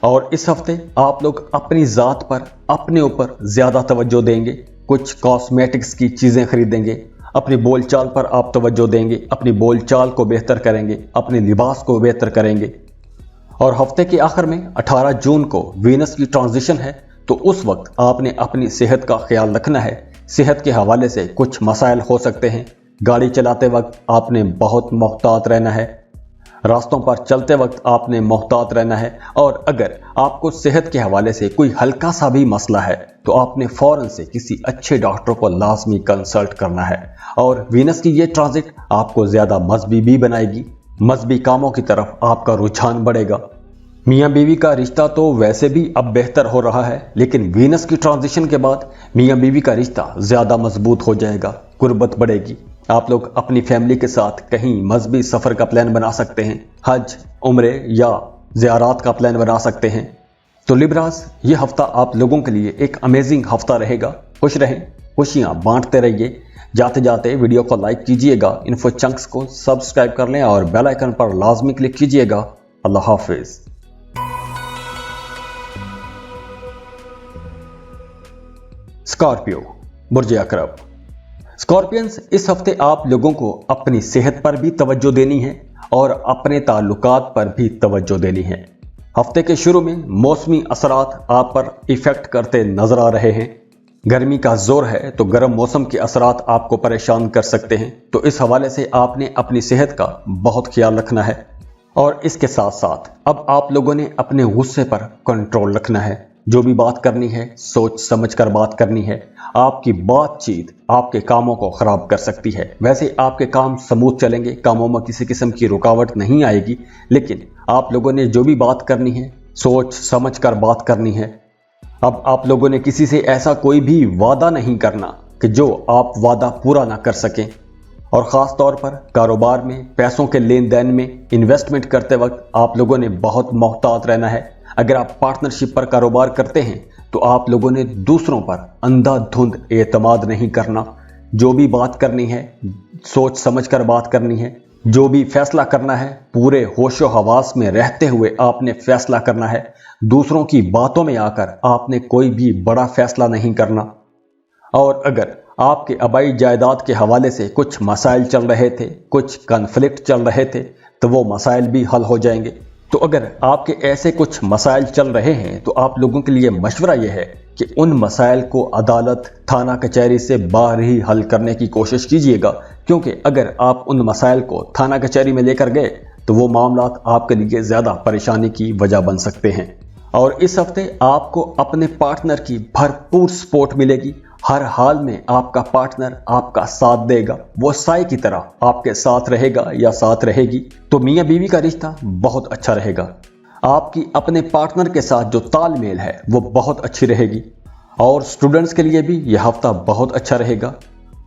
और इस हफ्ते आप लोग अपनी ज़ात पर, अपने ऊपर ज़्यादा तवज्जो देंगे। कुछ कॉस्मेटिक्स की चीज़ें खरीदेंगे, अपनी बोलचाल पर आप तवज्जो देंगे, अपनी बोलचाल को बेहतर करेंगे, अपने लिबास को बेहतर करेंगे। और हफ्ते के आखिर में 18 जून को वीनस की ट्रांजिशन है, तो उस वक्त आपने अपनी सेहत का ख्याल रखना है सेहत के हवाले से कुछ मसाइल हो सकते हैं। गाड़ी चलाते वक्त आपने बहुत मोहतात रहना है, रास्तों पर चलते वक्त आपने मोहतात रहना है, और अगर आपको सेहत के हवाले से कोई हल्का सा भी मसला है तो आपने फौरन से किसी अच्छे डॉक्टर को लाजमी कंसल्ट करना है। और वीनस की ये ट्रांजिट आपको ज़्यादा मजहबी भी बनाएगी, मजहबी कामों की तरफ आपका रुझान बढ़ेगा। मियाँ बीवी का रिश्ता तो वैसे भी अब बेहतर हो रहा है, लेकिन वीनस की ट्रांजिशन के बाद मियाँ बीवी का रिश्ता ज़्यादा मजबूत हो जाएगा, कुर्बत बढ़ेगी। आप लोग अपनी फैमिली के साथ कहीं मजहबी सफ़र का प्लान बना सकते हैं, हज, उम्रे या ज़ियारात का प्लान बना सकते हैं। तो लिब्रास, ये हफ्ता आप लोगों के लिए एक अमेजिंग हफ्ता रहेगा। खुश रहें, खुशियाँ बांटते रहिए। जाते जाते वीडियो को लाइक कीजिएगा, इन्फो चंक्स को सब्सक्राइब कर लें और बेल आइकन पर लाजमी क्लिक कीजिएगा। अल्लाह हाफिज़। स्कॉर्पियो, बुर्ज अकरब। स्कॉर्पियंस, इस हफ्ते आप लोगों को अपनी सेहत पर भी तवज्जो देनी है और अपने ताल्लुकात पर भी तवज्जो देनी है। हफ्ते के शुरू में मौसमी असरात आप पर इफेक्ट करते नजर आ रहे हैं। गर्मी का जोर है तो गर्म मौसम के असरात आपको परेशान कर सकते हैं, तो इस हवाले से आपने अपनी सेहत का बहुत ख्याल रखना है। और इसके साथ साथ अब आप लोगों ने अपने गुस्से पर कंट्रोल रखना है। जो भी बात करनी है सोच समझ कर बात करनी है। आपकी बातचीत आपके कामों को खराब कर सकती है। वैसे आपके काम स्मूथ चलेंगे, कामों में किसी किस्म की रुकावट नहीं आएगी, लेकिन आप लोगों ने जो भी बात करनी है सोच समझ कर बात करनी है। अब आप लोगों ने किसी से ऐसा कोई भी वादा नहीं करना कि जो आप वादा पूरा ना कर सकें। और ख़ास तौर पर कारोबार में, पैसों के लेन देन में, इन्वेस्टमेंट करते वक्त आप लोगों ने बहुत मोहतात रहना है। अगर आप पार्टनरशिप पर कारोबार करते हैं तो आप लोगों ने दूसरों पर अंधाधुंध एतमाद नहीं करना। जो भी बात करनी है सोच समझ कर बात करनी है। जो भी फैसला करना है पूरे होशो हवास में रहते हुए आपने फैसला करना है। दूसरों की बातों में आकर आपने कोई भी बड़ा फैसला नहीं करना। और अगर आपके आबाई जायदाद के हवाले से कुछ मसाइल चल रहे थे, कुछ कन्फ्लिक्ट चल रहे थे, तो वो मसाइल भी हल हो जाएंगे। तो अगर आपके ऐसे कुछ मसाइल चल रहे हैं तो आप लोगों के लिए मशवरा यह है कि उन मसाइल को अदालत, थाना कचहरी से बाहर ही हल करने की कोशिश कीजिएगा, क्योंकि अगर आप उन मसाइल को थाना कचहरी में लेकर गए तो वो मामला आपके लिए ज़्यादा परेशानी की वजह बन सकते हैं। और इस हफ्ते आपको अपने पार्टनर की भरपूर सपोर्ट मिलेगी। हर हाल में आपका पार्टनर आपका साथ देगा, वो साए की तरह आपके साथ रहेगा या साथ रहेगी। तो मियाँ बीवी का रिश्ता बहुत अच्छा रहेगा। आपकी अपने पार्टनर के साथ जो तालमेल है वो बहुत अच्छी रहेगी। और स्टूडेंट्स के लिए भी यह हफ्ता बहुत अच्छा रहेगा।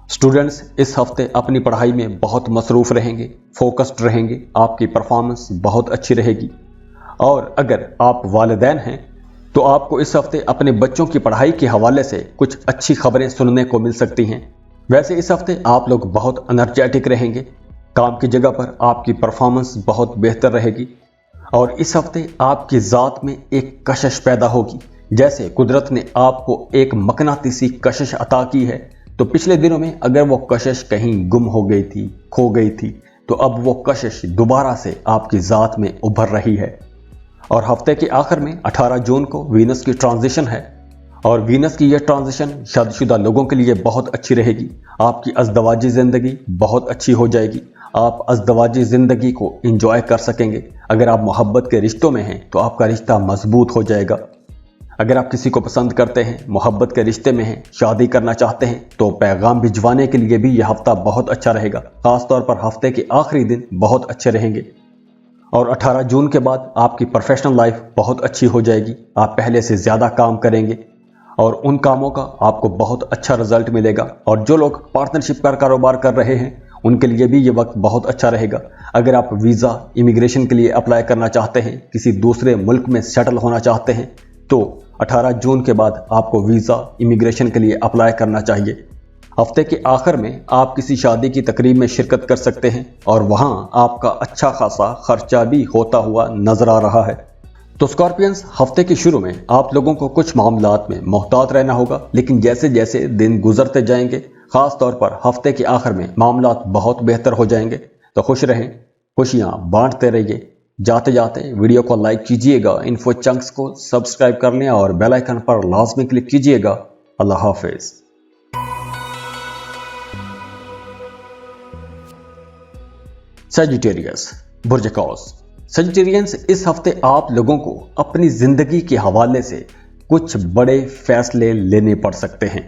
स्टूडेंट्स इस हफ्ते अपनी पढ़ाई में बहुत मसरूफ़ रहेंगे, फोकस्ड रहेंगे, आपकी परफॉर्मेंस बहुत अच्छी रहेगी। और अगर आप वालिदैन हैं तो आपको इस हफ्ते अपने बच्चों की पढ़ाई के हवाले से कुछ अच्छी खबरें सुनने को मिल सकती हैं। वैसे इस हफ्ते आप लोग बहुत एनर्जेटिक रहेंगे, काम की जगह पर आपकी परफॉर्मेंस बहुत बेहतर रहेगी। और इस हफ्ते आपकी ज़ात में एक कशिश पैदा होगी, जैसे कुदरत ने आपको एक मकनातीसी कशिश अता की है। तो पिछले दिनों में अगर वो कशिश कहीं गुम हो गई थी, खो गई थी, तो अब वो कशिश दोबारा से आपकी ज़ात में उभर रही है। और हफ्ते के आखिर में 18 जून को वीनस की ट्रांजिशन है, और वीनस की यह ट्रांजिशन शादीशुदा लोगों के लिए बहुत अच्छी रहेगी। आपकी अज़दवाजी ज़िंदगी बहुत अच्छी हो जाएगी। आप अज़दवाजी ज़िंदगी को एंजॉय कर सकेंगे। अगर आप मोहब्बत के रिश्तों में हैं तो आपका रिश्ता मजबूत हो जाएगा। अगर आप किसी को पसंद करते हैं, मोहब्बत के रिश्ते में हैं, शादी करना चाहते हैं, तो पैगाम भिजवाने के लिए भी यह हफ्ता बहुत अच्छा रहेगा। ख़ासतौर पर हफ्ते के आखिरी दिन बहुत अच्छे रहेंगे। और 18 जून के बाद आपकी प्रोफेशनल लाइफ बहुत अच्छी हो जाएगी। आप पहले से ज़्यादा काम करेंगे और उन कामों का आपको बहुत अच्छा रिजल्ट मिलेगा। और जो लोग पार्टनरशिप पर कारोबार कर रहे हैं उनके लिए भी ये वक्त बहुत अच्छा रहेगा। अगर आप वीज़ा, इमिग्रेशन के लिए अप्लाई करना चाहते हैं, किसी दूसरे मुल्क में सेटल होना चाहते हैं, तो 18 जून के बाद आपको वीज़ा, इमिग्रेशन के लिए अप्लाई करना चाहिए। हफ्ते के आखिर में आप किसी शादी की तकरीब में शिरकत कर सकते हैं और वहां आपका अच्छा खासा खर्चा भी होता हुआ नजर आ रहा है। तो स्कॉर्पियंस, हफ्ते के शुरू में आप लोगों को कुछ मामलात में मोहतात रहना होगा, लेकिन जैसे जैसे दिन गुजरते जाएंगे, खास तौर पर हफ्ते के आखिर में मामलात बहुत बेहतर हो जाएंगे। तो खुश रहें, खुशियां बांटते रहिए। जाते जाते वीडियो को लाइक कीजिएगा, इन्फो चंक्स को सब्सक्राइब कर लें और बेल आइकन पर लाजमी क्लिक कीजिएगा। अल्लाह हाफिज़। सजिटेरियस बुर्ज कौस। सजिटेरियंस, इस हफ्ते आप लोगों को अपनी जिंदगी के हवाले से कुछ बड़े फैसले लेने पड़ सकते हैं।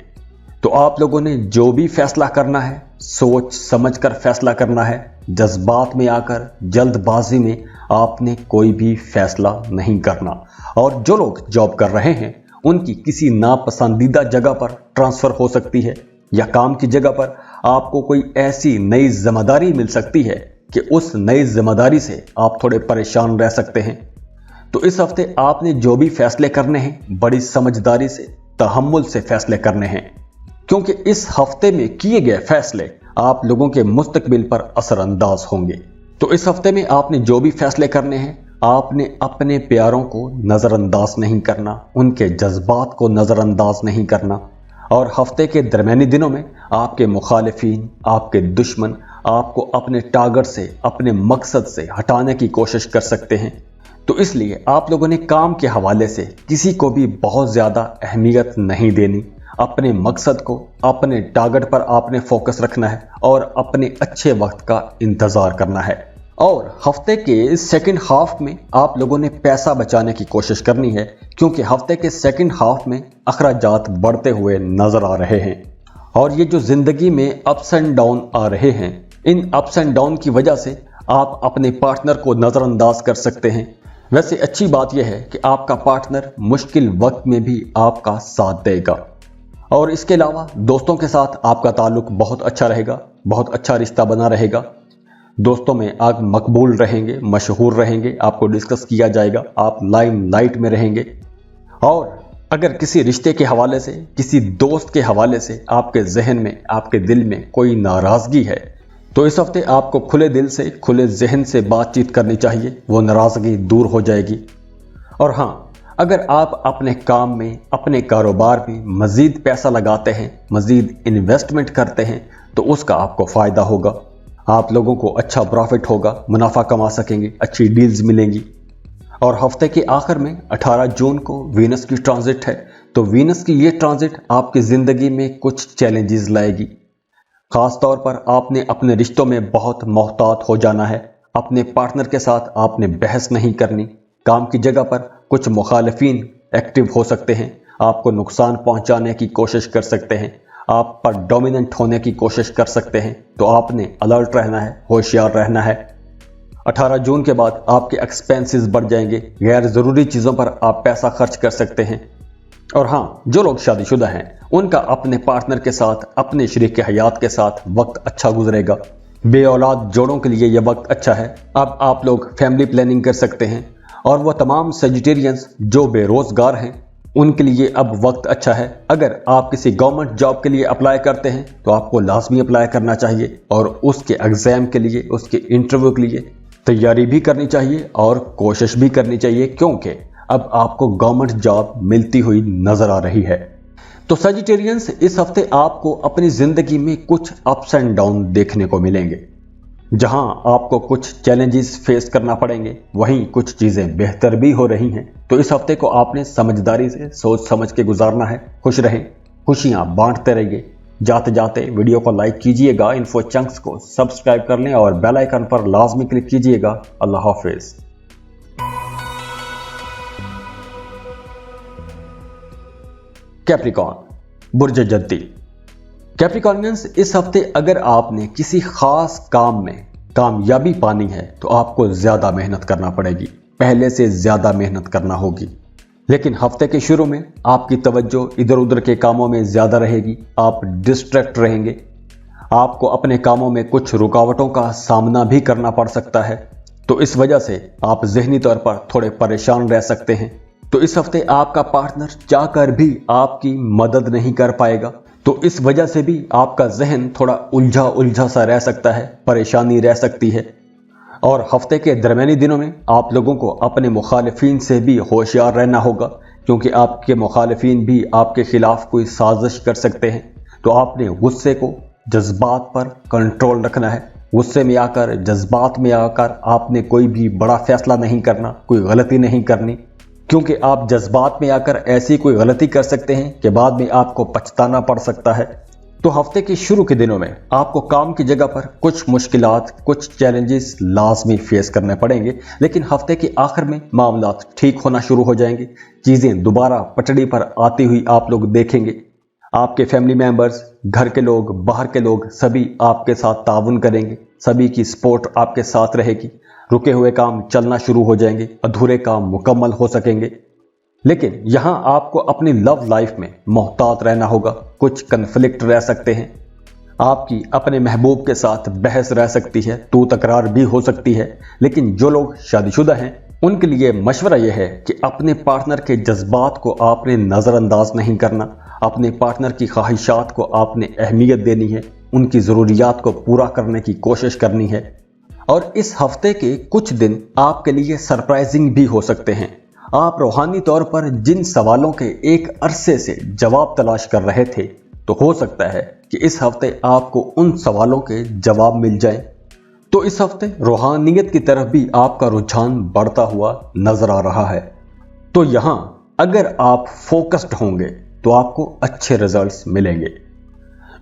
तो आप लोगों ने जो भी फैसला करना है सोच समझकर फैसला करना है। जज्बात में आकर जल्दबाजी में आपने कोई भी फैसला नहीं करना। और जो लोग जॉब कर रहे हैं उनकी किसी नापसंदीदा जगह पर ट्रांसफर हो सकती है, या काम की जगह पर आपको कोई ऐसी नई जिम्मेदारी मिल सकती है कि उस नई जिम्मेदारी से आप थोड़े परेशान रह सकते हैं। तो इस हफ्ते आपने जो भी फैसले करने हैं बड़ी समझदारी से, तहम्मुल से फैसले करने हैं, क्योंकि इस हफ्ते में किए गए फैसले आप लोगों के मुस्तकबिल पर असरअंदाज होंगे। तो इस हफ्ते में आपने जो भी फैसले करने हैं, आपने अपने प्यारों को नजरअंदाज नहीं करना, उनके जज्बात को नजरअंदाज नहीं करना। और हफ्ते के दरमियानी दिनों में आपके मुखालिफिन, आपके दुश्मन आपको अपने टारगेट से, अपने मकसद से हटाने की कोशिश कर सकते हैं। तो इसलिए आप लोगों ने काम के हवाले से किसी को भी बहुत ज़्यादा अहमियत नहीं देनी। अपने मकसद को, अपने टारगेट पर आपने फोकस रखना है और अपने अच्छे वक्त का इंतज़ार करना है। और हफ्ते के सेकंड हाफ में आप लोगों ने पैसा बचाने की कोशिश करनी है, क्योंकि हफ्ते के सेकंड हाफ में अखराजात बढ़ते हुए नजर आ रहे हैं। और ये जो जिंदगी में अप्स एंड डाउन आ रहे हैं, इन अप्स एंड डाउन की वजह से आप अपने पार्टनर को नजरअंदाज कर सकते हैं। वैसे अच्छी बात यह है कि आपका पार्टनर मुश्किल वक्त में भी आपका साथ देगा। और इसके अलावा दोस्तों के साथ आपका ताल्लुक बहुत अच्छा रहेगा, बहुत अच्छा रिश्ता बना रहेगा। दोस्तों में आप मकबूल रहेंगे, मशहूर रहेंगे, आपको डिस्कस किया जाएगा, आप लाइमलाइट में रहेंगे। और अगर किसी रिश्ते के हवाले से, किसी दोस्त के हवाले से आपके जहन में, आपके दिल में कोई नाराज़गी है, तो इस हफ्ते आपको खुले दिल से, खुले जहन से बातचीत करनी चाहिए, वो नाराज़गी दूर हो जाएगी। और हाँ, अगर आप अपने काम में, अपने कारोबार में मज़ीद पैसा लगाते हैं, मज़ीद इन्वेस्टमेंट करते हैं, तो उसका आपको फ़ायदा होगा। आप लोगों को अच्छा प्रॉफिट होगा, मुनाफा कमा सकेंगे, अच्छी डील्स मिलेंगी। और हफ्ते के आखिर में 18 जून को वीनस की ट्रांजिट है। तो वीनस की ये ट्रांजिट आपकी ज़िंदगी में कुछ चैलेंजेस लाएगी। ख़ास तौर पर आपने अपने रिश्तों में बहुत मोहतात हो जाना है। अपने पार्टनर के साथ आपने बहस नहीं करनी। काम की जगह पर कुछ मुखालिफिन एक्टिव हो सकते हैं, आपको नुकसान पहुंचाने की कोशिश कर सकते हैं, आप पर डोमिनेंट होने की कोशिश कर सकते हैं। तो आपने अलर्ट रहना है, होशियार रहना है। 18 जून के बाद आपके एक्सपेंसेस बढ़ जाएंगे, गैर ज़रूरी चीज़ों पर आप पैसा खर्च कर सकते हैं। और हाँ, जो लोग शादीशुदा हैं उनका अपने पार्टनर के साथ, अपने शरीक हयात के साथ वक्त अच्छा गुजरेगा। बे औलाद जोड़ों के लिए यह वक्त अच्छा है। अब आप लोग फैमिली प्लानिंग कर सकते हैं। और वह तमाम सजिटेरियंस जो बेरोजगार हैं उनके लिए अब वक्त अच्छा है। अगर आप किसी गवर्नमेंट जॉब के लिए अप्लाई करते हैं तो आपको लाजमी अप्लाई करना चाहिए और उसके एग्ज़ाम के लिए, उसके इंटरव्यू के लिए तैयारी भी करनी चाहिए और कोशिश भी करनी चाहिए, क्योंकि अब आपको गवर्नमेंट जॉब मिलती हुई नजर आ रही है। तो सजिटेरियंस, इस हफ्ते आपको अपनी ज़िंदगी में कुछ अप्स एंड डाउन देखने को मिलेंगे। जहां आपको कुछ चैलेंजेस फेस करना पड़ेंगे, वहीं कुछ चीज़ें बेहतर भी हो रही हैं। तो इस हफ्ते को आपने समझदारी से, सोच समझ के गुजारना है। खुश रहें, खुशियां बांटते रहिए। जाते जाते वीडियो को लाइक कीजिएगा, इन्फो चंक्स को सब्सक्राइब कर लें और बेल आइकन पर लाजमी क्लिक कीजिएगा। अल्लाह हाफिज। कैप्रिकॉर्न बुर्ज जद्दी। कैप्रिकॉर्नियंस, इस हफ्ते अगर आपने किसी खास काम में कामयाबी पानी है तो आपको ज्यादा मेहनत करना पड़ेगी, पहले से ज्यादा मेहनत करना होगी। लेकिन हफ्ते के शुरू में आपकी तवज्जो इधर उधर के कामों में ज्यादा रहेगी, आप डिस्ट्रैक्ट रहेंगे। आपको अपने कामों में कुछ रुकावटों का सामना भी करना पड़ सकता है। तो इस वजह से आप ज़हनी तौर पर थोड़े परेशान रह सकते हैं। तो इस हफ्ते आपका पार्टनर चाहकर भी आपकी मदद नहीं कर पाएगा। तो इस वजह से भी आपका जहन थोड़ा उलझा उलझा सा रह सकता है, परेशानी रह सकती है। और हफ्ते के दरमियानी दिनों में आप लोगों को अपने मुखालिफिन से भी होशियार रहना होगा, क्योंकि आपके मुखालिफिन भी आपके खिलाफ कोई साजिश कर सकते हैं। तो आपने गुस्से को, जज्बात पर कंट्रोल रखना है। गुस्से में आकर, जज्बात में आकर आपने कोई भी बड़ा फैसला नहीं करना, कोई गलती नहीं करनी, क्योंकि आप जज्बात में आकर ऐसी कोई गलती कर सकते हैं कि बाद में आपको पछताना पड़ सकता है। तो हफ्ते के शुरू के दिनों में आपको काम की जगह पर कुछ मुश्किलात, कुछ चैलेंजेस लाजमी फेस करने पड़ेंगे, लेकिन हफ्ते के आखिर में मामलात ठीक होना शुरू हो जाएंगे। चीजें दोबारा पटड़ी पर आती हुई आप लोग देखेंगे। आपके फैमिली मेंबर्स, घर के लोग, बाहर के लोग सभी आपके साथ ताउन करेंगे, सभी की सपोर्ट आपके साथ रहेगी। रुके हुए काम चलना शुरू हो जाएंगे, अधूरे काम मुकम्मल हो सकेंगे। लेकिन यहां आपको अपनी लव लाइफ में मोहतात रहना होगा। कुछ कन्फ्लिक्ट रह सकते हैं, आपकी अपने महबूब के साथ बहस रह सकती है, तू तकरार भी हो सकती है। लेकिन जो लोग शादीशुदा हैं उनके लिए मशवरा यह है कि अपने पार्टनर के जज्बात को आपने नज़रअंदाज नहीं करना। अपने पार्टनर की ख्वाहिशात को आपने अहमियत देनी है, उनकी ज़रूरियात को पूरा करने की कोशिश करनी है। और इस हफ्ते के कुछ दिन आपके लिए सरप्राइजिंग भी हो सकते हैं। आप रूहानी तौर पर जिन सवालों के एक अरसे से जवाब तलाश कर रहे थे, तो हो सकता है कि इस हफ्ते आपको उन सवालों के जवाब मिल जाए। तो इस हफ्ते रूहानियत की तरफ भी आपका रुझान बढ़ता हुआ नजर आ रहा है। तो यहां अगर आप फोकस्ड होंगे तो आपको अच्छे रिजल्ट्स मिलेंगे।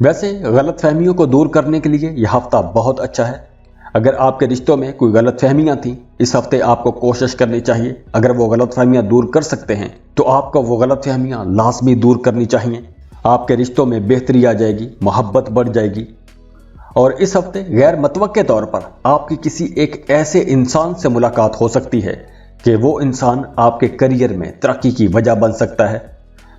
वैसे गलतफहमियों को दूर करने के लिए यह हफ्ता बहुत अच्छा है। अगर आपके रिश्तों में कोई गलतफहमियां थी, इस हफ्ते आपको कोशिश करनी चाहिए। अगर वो गलतफहमियां दूर कर सकते हैं तो आपको वो गलतफहमियां लाजमी दूर करनी चाहिए। आपके रिश्तों में बेहतरी आ जाएगी, मोहब्बत बढ़ जाएगी। और इस हफ्ते गैर मतवक्के तौर पर आपकी किसी एक ऐसे इंसान से मुलाकात हो सकती है कि वो इंसान आपके करियर में तरक्की की वजह बन सकता है।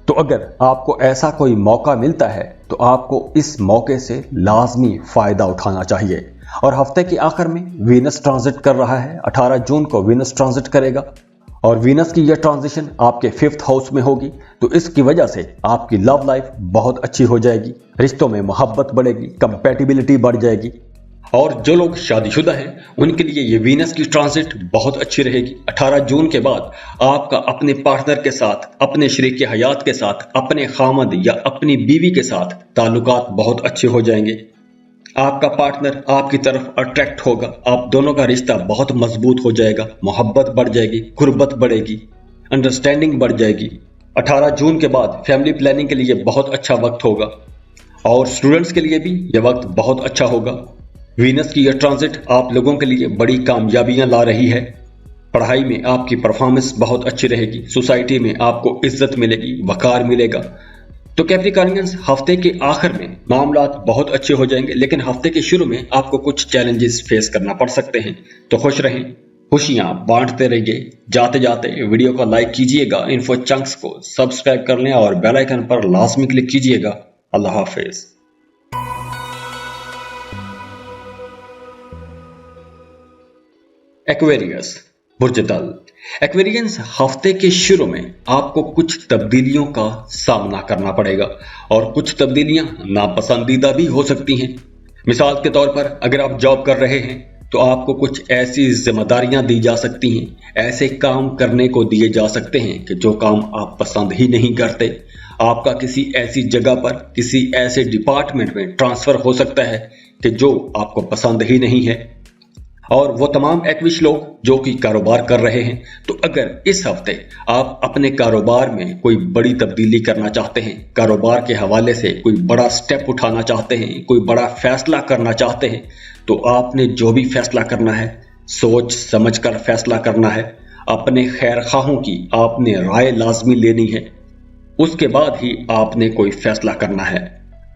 तो अगर आपको ऐसा कोई मौका मिलता है तो आपको इस मौके से लाजमी फायदा उठाना चाहिए। और हफ्ते के आखिर में वीनस ट्रांजिट कर रहा है। 18 जून को वीनस ट्रांजिट करेगा और वीनस की यह ट्रांजिशन आपके 5th हाउस में होगी। तो इसकी वजह से आपकी लव लाइफ बहुत अच्छी हो जाएगी, रिश्तों में मोहब्बत बढ़ेगी, कंपैटिबिलिटी बढ़ जाएगी। और जो लोग शादीशुदा हैं उनके लिए ये वीनस की ट्रांजिट बहुत अच्छी रहेगी। 18 जून के बाद आपका अपने पार्टनर के साथ, अपने शरीक हयात के साथ, अपने खामद या अपनी बीवी के साथ ताल्लुकात बहुत अच्छे हो जाएंगे। आपका पार्टनर आपकी तरफ अट्रैक्ट होगा, आप दोनों का रिश्ता बहुत मजबूत हो जाएगा, मोहब्बत बढ़ जाएगी, गुर्बत बढ़ेगी, अंडरस्टैंडिंग बढ़ जाएगी। 18 जून के बाद फैमिली प्लानिंग के लिए बहुत अच्छा वक्त होगा और स्टूडेंट्स के लिए भी यह वक्त बहुत अच्छा होगा। वीनस की यह ट्रांजिट आप लोगों के लिए बड़ी कामयाबियां ला रही है। पढ़ाई में आपकी परफॉर्मेंस बहुत अच्छी रहेगी, सोसाइटी में आपको इज्जत मिलेगी, वकार मिलेगा। तो कैप्रिकॉर्नियंस, हफ्ते के आखिर में मामलात बहुत अच्छे हो जाएंगे, लेकिन हफ्ते के शुरू में आपको कुछ चैलेंजेस फेस करना पड़ सकते हैं। तो खुश रहें, खुशियां बांटते रहिए। जाते जाते वीडियो को लाइक कीजिएगा, इन्फो चंक्स को सब्सक्राइब कर लें और बेल आइकन पर लाजमी क्लिक कीजिएगा। अल्लाह हाफिज। एक्वेरियस, बुर्ज दल। एक्वेरियंस, हफ्ते के शुरू में आपको कुछ तब्दीलियों का सामना करना पड़ेगा और कुछ तब्दीलियां नापसंदीदा भी हो सकती हैं। मिसाल के तौर पर अगर आप जॉब कर रहे हैं तो आपको कुछ ऐसी जिम्मेदारियां दी जा सकती हैं, ऐसे काम करने को दिए जा सकते हैं कि जो काम आप पसंद ही नहीं करते। आपका किसी ऐसी जगह पर, किसी ऐसे डिपार्टमेंट में ट्रांसफर हो सकता है कि जो आपको पसंद ही नहीं है। और वो तमाम एक्विश लोग जो कि कारोबार कर रहे हैं, तो अगर इस हफ्ते आप अपने कारोबार में कोई बड़ी तब्दीली करना चाहते हैं, कारोबार के हवाले से कोई बड़ा स्टेप उठाना चाहते हैं, कोई बड़ा फैसला करना चाहते हैं, तो आपने जो भी फैसला करना है सोच समझकर फैसला करना है। अपने खैर खाहों की आपने राय लाजमी लेनी है, उसके बाद ही आपने कोई फैसला करना है।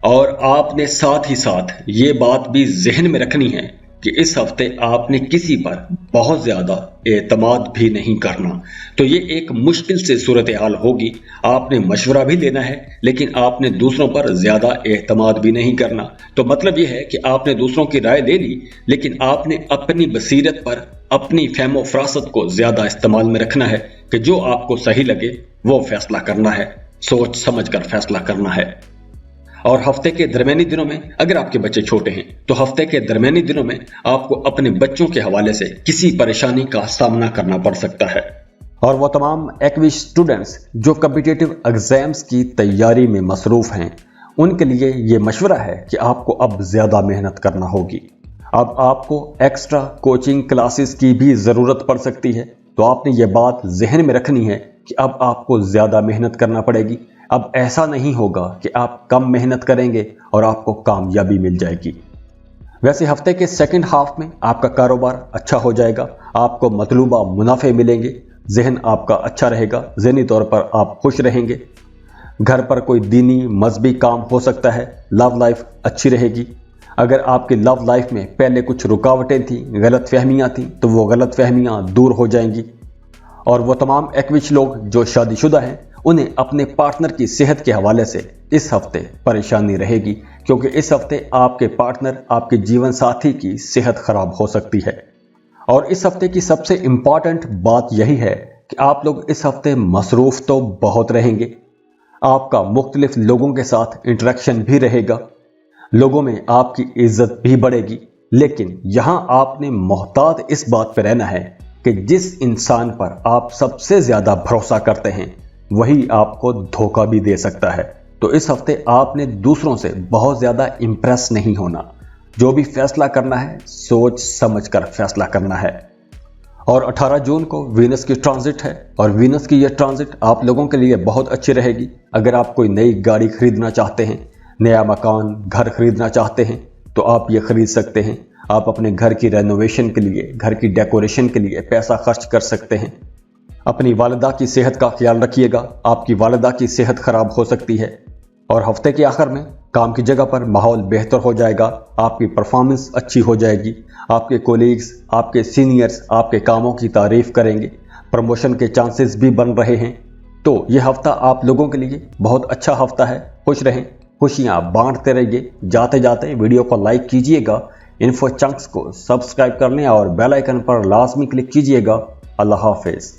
और आपने साथ ही साथ ये बात भी जहन में रखनी है कि इस हफ्ते आपने किसी पर बहुत ज्यादा एतमाद भी नहीं करना। तो ये एक मुश्किल से सूरत हाल होगी। आपने मशवरा भी लेना है, लेकिन आपने दूसरों पर ज्यादा एतमाद भी नहीं करना। तो मतलब ये है कि आपने दूसरों की राय ले ली, लेकिन आपने अपनी बसीरत पर, अपनी फहमो फरासत को ज्यादा इस्तेमाल में रखना है कि जो आपको सही लगे वो फैसला करना है, सोच समझ कर फैसला करना है। और हफ्ते के दरमियानी दिनों में अगर आपके बच्चे छोटे हैं तो हफ्ते के दरमियानी दिनों में आपको अपने बच्चों के हवाले से किसी परेशानी का सामना करना पड़ सकता है। और वो तमाम एक्विश स्टूडेंट्स जो कॉम्पिटिटिव एग्जाम्स की तैयारी में मसरूफ हैं, उनके लिए ये मशवरा है कि आपको अब ज्यादा मेहनत करना होगी। अब आपको एक्स्ट्रा कोचिंग क्लासेस की भी जरूरत पड़ सकती है। तो आपने ये बात जहन में रखनी है कि अब आपको ज्यादा मेहनत करना पड़ेगी। अब ऐसा नहीं होगा कि आप कम मेहनत करेंगे और आपको कामयाबी मिल जाएगी। वैसे हफ्ते के सेकंड हाफ में आपका कारोबार अच्छा हो जाएगा, आपको मतलूबा मुनाफे मिलेंगे, जहन आपका अच्छा रहेगा, ज़हनी तौर पर आप खुश रहेंगे। घर पर कोई दीनी मजहबी काम हो सकता है। लव लाइफ अच्छी रहेगी। अगर आपकी लव लाइफ में पहले कुछ रुकावटें थी, गलत फहमियाँ थी, तो वो गलत फहमियाँ दूर हो जाएंगी। और वो तमाम एक्विच लोग जो शादीशुदा हैं, उन्हें अपने पार्टनर की सेहत के हवाले से इस हफ्ते परेशानी रहेगी, क्योंकि इस हफ्ते आपके पार्टनर, आपके जीवन साथी की सेहत खराब हो सकती है। और इस हफ्ते की सबसे इम्पॉर्टेंट बात यही है कि आप लोग इस हफ्ते मसरूफ तो बहुत रहेंगे। आपका मुख्तलिफ लोगों के साथ इंटरेक्शन भी रहेगा, लोगों में आपकी इज्जत भी बढ़ेगी। लेकिन यहां आपने मोहतात इस बात पर रहना है कि जिस इंसान पर आप सबसे ज्यादा भरोसा करते हैं वही आपको धोखा भी दे सकता है। तो इस हफ्ते आपने दूसरों से बहुत ज्यादा इंप्रेस नहीं होना। जो भी फैसला करना है सोच समझ कर फैसला करना है। और 18 जून को वीनस की ट्रांजिट है और वीनस की यह ट्रांजिट आप लोगों के लिए बहुत अच्छी रहेगी। अगर आप कोई नई गाड़ी खरीदना चाहते हैं, नया मकान घर खरीदना चाहते हैं, तो आप ये खरीद सकते हैं। आप अपने घर की रेनोवेशन के लिए, घर की डेकोरेशन के लिए पैसा खर्च कर सकते हैं। अपनी वालिदा की सेहत का ख्याल रखिएगा, आपकी वालिदा की सेहत खराब हो सकती है। और हफ्ते के आखिर में काम की जगह पर माहौल बेहतर हो जाएगा, आपकी परफॉर्मेंस अच्छी हो जाएगी, आपके कोलीग्स, आपके सीनियर्स आपके कामों की तारीफ करेंगे, प्रमोशन के चांसेस भी बन रहे हैं। तो यह हफ्ता आप लोगों के लिए बहुत अच्छा हफ्ता है। खुश रहें, खुशियां बांटते रहिए। जाते जाते वीडियो को लाइक कीजिएगा, इन्फो चंक्स को सब्सक्राइब कर लें और बेल आइकन पर लाजमी क्लिक कीजिएगा। अल्लाह हाफिज।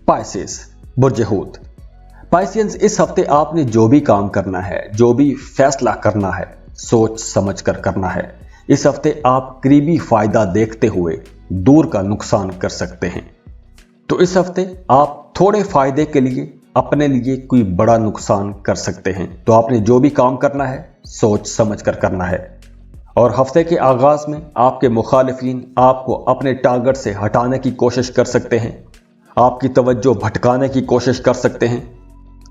पाइसेस, बुर्ज हूत। पाइसियंस, इस हफ्ते आपने जो भी काम करना है, जो भी फैसला करना है, सोच समझ कर करना है। इस हफ्ते आप करीबी फायदा देखते हुए दूर का नुकसान कर सकते हैं। तो इस हफ्ते आप थोड़े फायदे के लिए अपने लिए कोई बड़ा नुकसान कर सकते हैं। तो आपने जो भी काम करना है सोच समझ कर करना है। और हफ्ते के आगाज में आपके मुखालिफिन आपको अपने टारगेट से हटाने की कोशिश कर सकते हैं, आपकी तवज्जो भटकाने की कोशिश कर सकते हैं।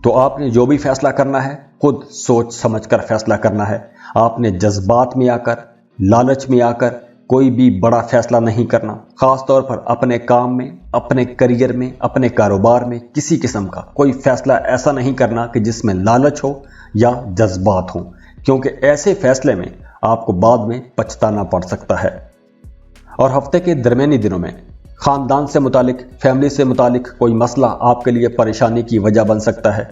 तो आपने जो भी फैसला करना है खुद सोच समझ कर फैसला करना है। आपने जज्बात में आकर, लालच में आकर कोई भी बड़ा फैसला नहीं करना। खास तौर पर अपने काम में, अपने करियर में, अपने कारोबार में किसी किस्म का कोई फैसला ऐसा नहीं करना कि जिसमें लालच हो या जज्बात हो, क्योंकि ऐसे फैसले में आपको बाद में पछताना पड़ सकता है। और हफ्ते के दरमियानी दिनों में खानदान से मुतालिक, फैमिली से मुतालिक कोई मसला आपके लिए परेशानी की वजह बन सकता है।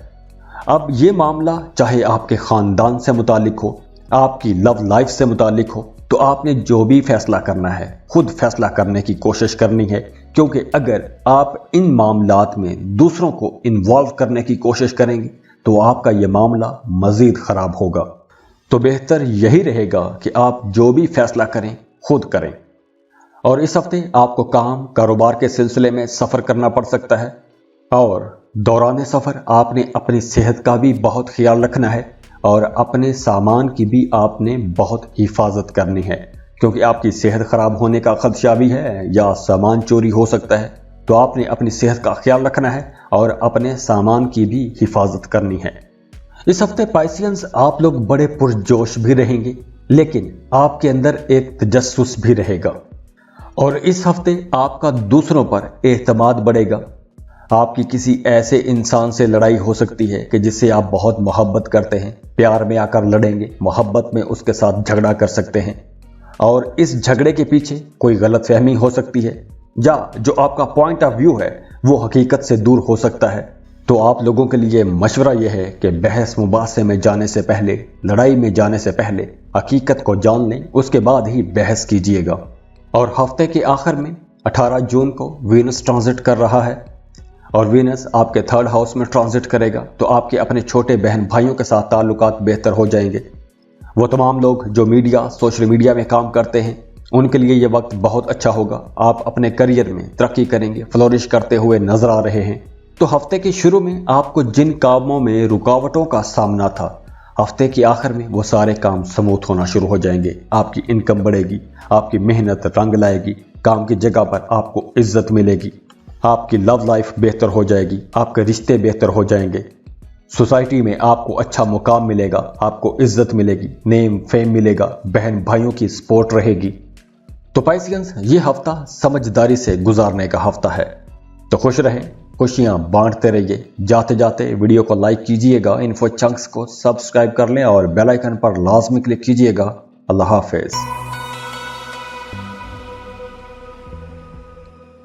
अब ये मामला चाहे आपके खानदान से मुतालिक हो, आपकी लव लाइफ से मुतालिक हो, तो आपने जो भी फैसला करना है खुद फैसला करने की कोशिश करनी है, क्योंकि अगर आप इन मामलात में दूसरों को इन्वॉल्व करने की कोशिश करेंगे तो आपका ये मामला मजीद खराब होगा। तो बेहतर यही रहेगा कि आप जो भी फैसला करें खुद करें। और इस हफ्ते आपको काम कारोबार के सिलसिले में सफ़र करना पड़ सकता है, और दौरान सफ़र आपने अपनी सेहत का भी बहुत ख्याल रखना है और अपने सामान की भी आपने बहुत हिफाजत करनी है, क्योंकि आपकी सेहत खराब होने का खदशा भी है या सामान चोरी हो सकता है। तो आपने अपनी सेहत का ख्याल रखना है और अपने सामान की भी हिफाजत करनी है। इस हफ्ते पाइसियंस आप लोग बड़े पुरजोश भी रहेंगे, लेकिन आपके अंदर एक तजस्सुस भी रहेगा। और इस हफ्ते आपका दूसरों पर एतमाद बढ़ेगा। आपकी किसी ऐसे इंसान से लड़ाई हो सकती है कि जिससे आप बहुत मोहब्बत करते हैं, प्यार में आकर लड़ेंगे, मोहब्बत में उसके साथ झगड़ा कर सकते हैं। और इस झगड़े के पीछे कोई गलतफहमी हो सकती है, या जो आपका पॉइंट ऑफ व्यू है वो हकीकत से दूर हो सकता है। तो आप लोगों के लिए मशवरा यह है कि बहस मुबासे में जाने से पहले, लड़ाई में जाने से पहले हकीकत को जान लें, उसके बाद ही बहस कीजिएगा। और हफ्ते के आखिर में 18 जून को वीनस ट्रांजिट कर रहा है और वीनस आपके 3rd हाउस में ट्रांजिट करेगा। तो आपके अपने छोटे बहन भाइयों के साथ ताल्लुकात बेहतर हो जाएंगे। वो तमाम लोग जो मीडिया, सोशल मीडिया में काम करते हैं, उनके लिए ये वक्त बहुत अच्छा होगा। आप अपने करियर में तरक्की करेंगे, फ्लोरिश करते हुए नजर आ रहे हैं। तो हफ्ते के शुरू में आपको जिन कामों में रुकावटों का सामना था, हफ्ते के आखिर में वो सारे काम स्मूथ होना शुरू हो जाएंगे। आपकी इनकम बढ़ेगी, आपकी मेहनत रंग लाएगी, کام کی جگہ پر آپ کو عزت ملے گی، آپ کی لو لائف بہتر ہو جائے گی، آپ کے رشتے بہتر ہو جائیں گے، سوسائٹی میں آپ کو اچھا مقام ملے گا، آپ کو عزت ملے گی، نیم فیم ملے گا، بہن بھائیوں کی سپورٹ رہے گی۔ تو پائسینز، یہ ہفتہ سمجھداری سے گزارنے کا ہفتہ ہے، تو خوش رہیں، خوشیاں بانٹتے رہیے۔ جاتے جاتے ویڈیو کو لائک کیجئے گا، انفو چنکس کو سبسکرائب کر لیں اور بیل آئیکن پر لازمی کلک کیجئے گا۔ اللہ حافظ۔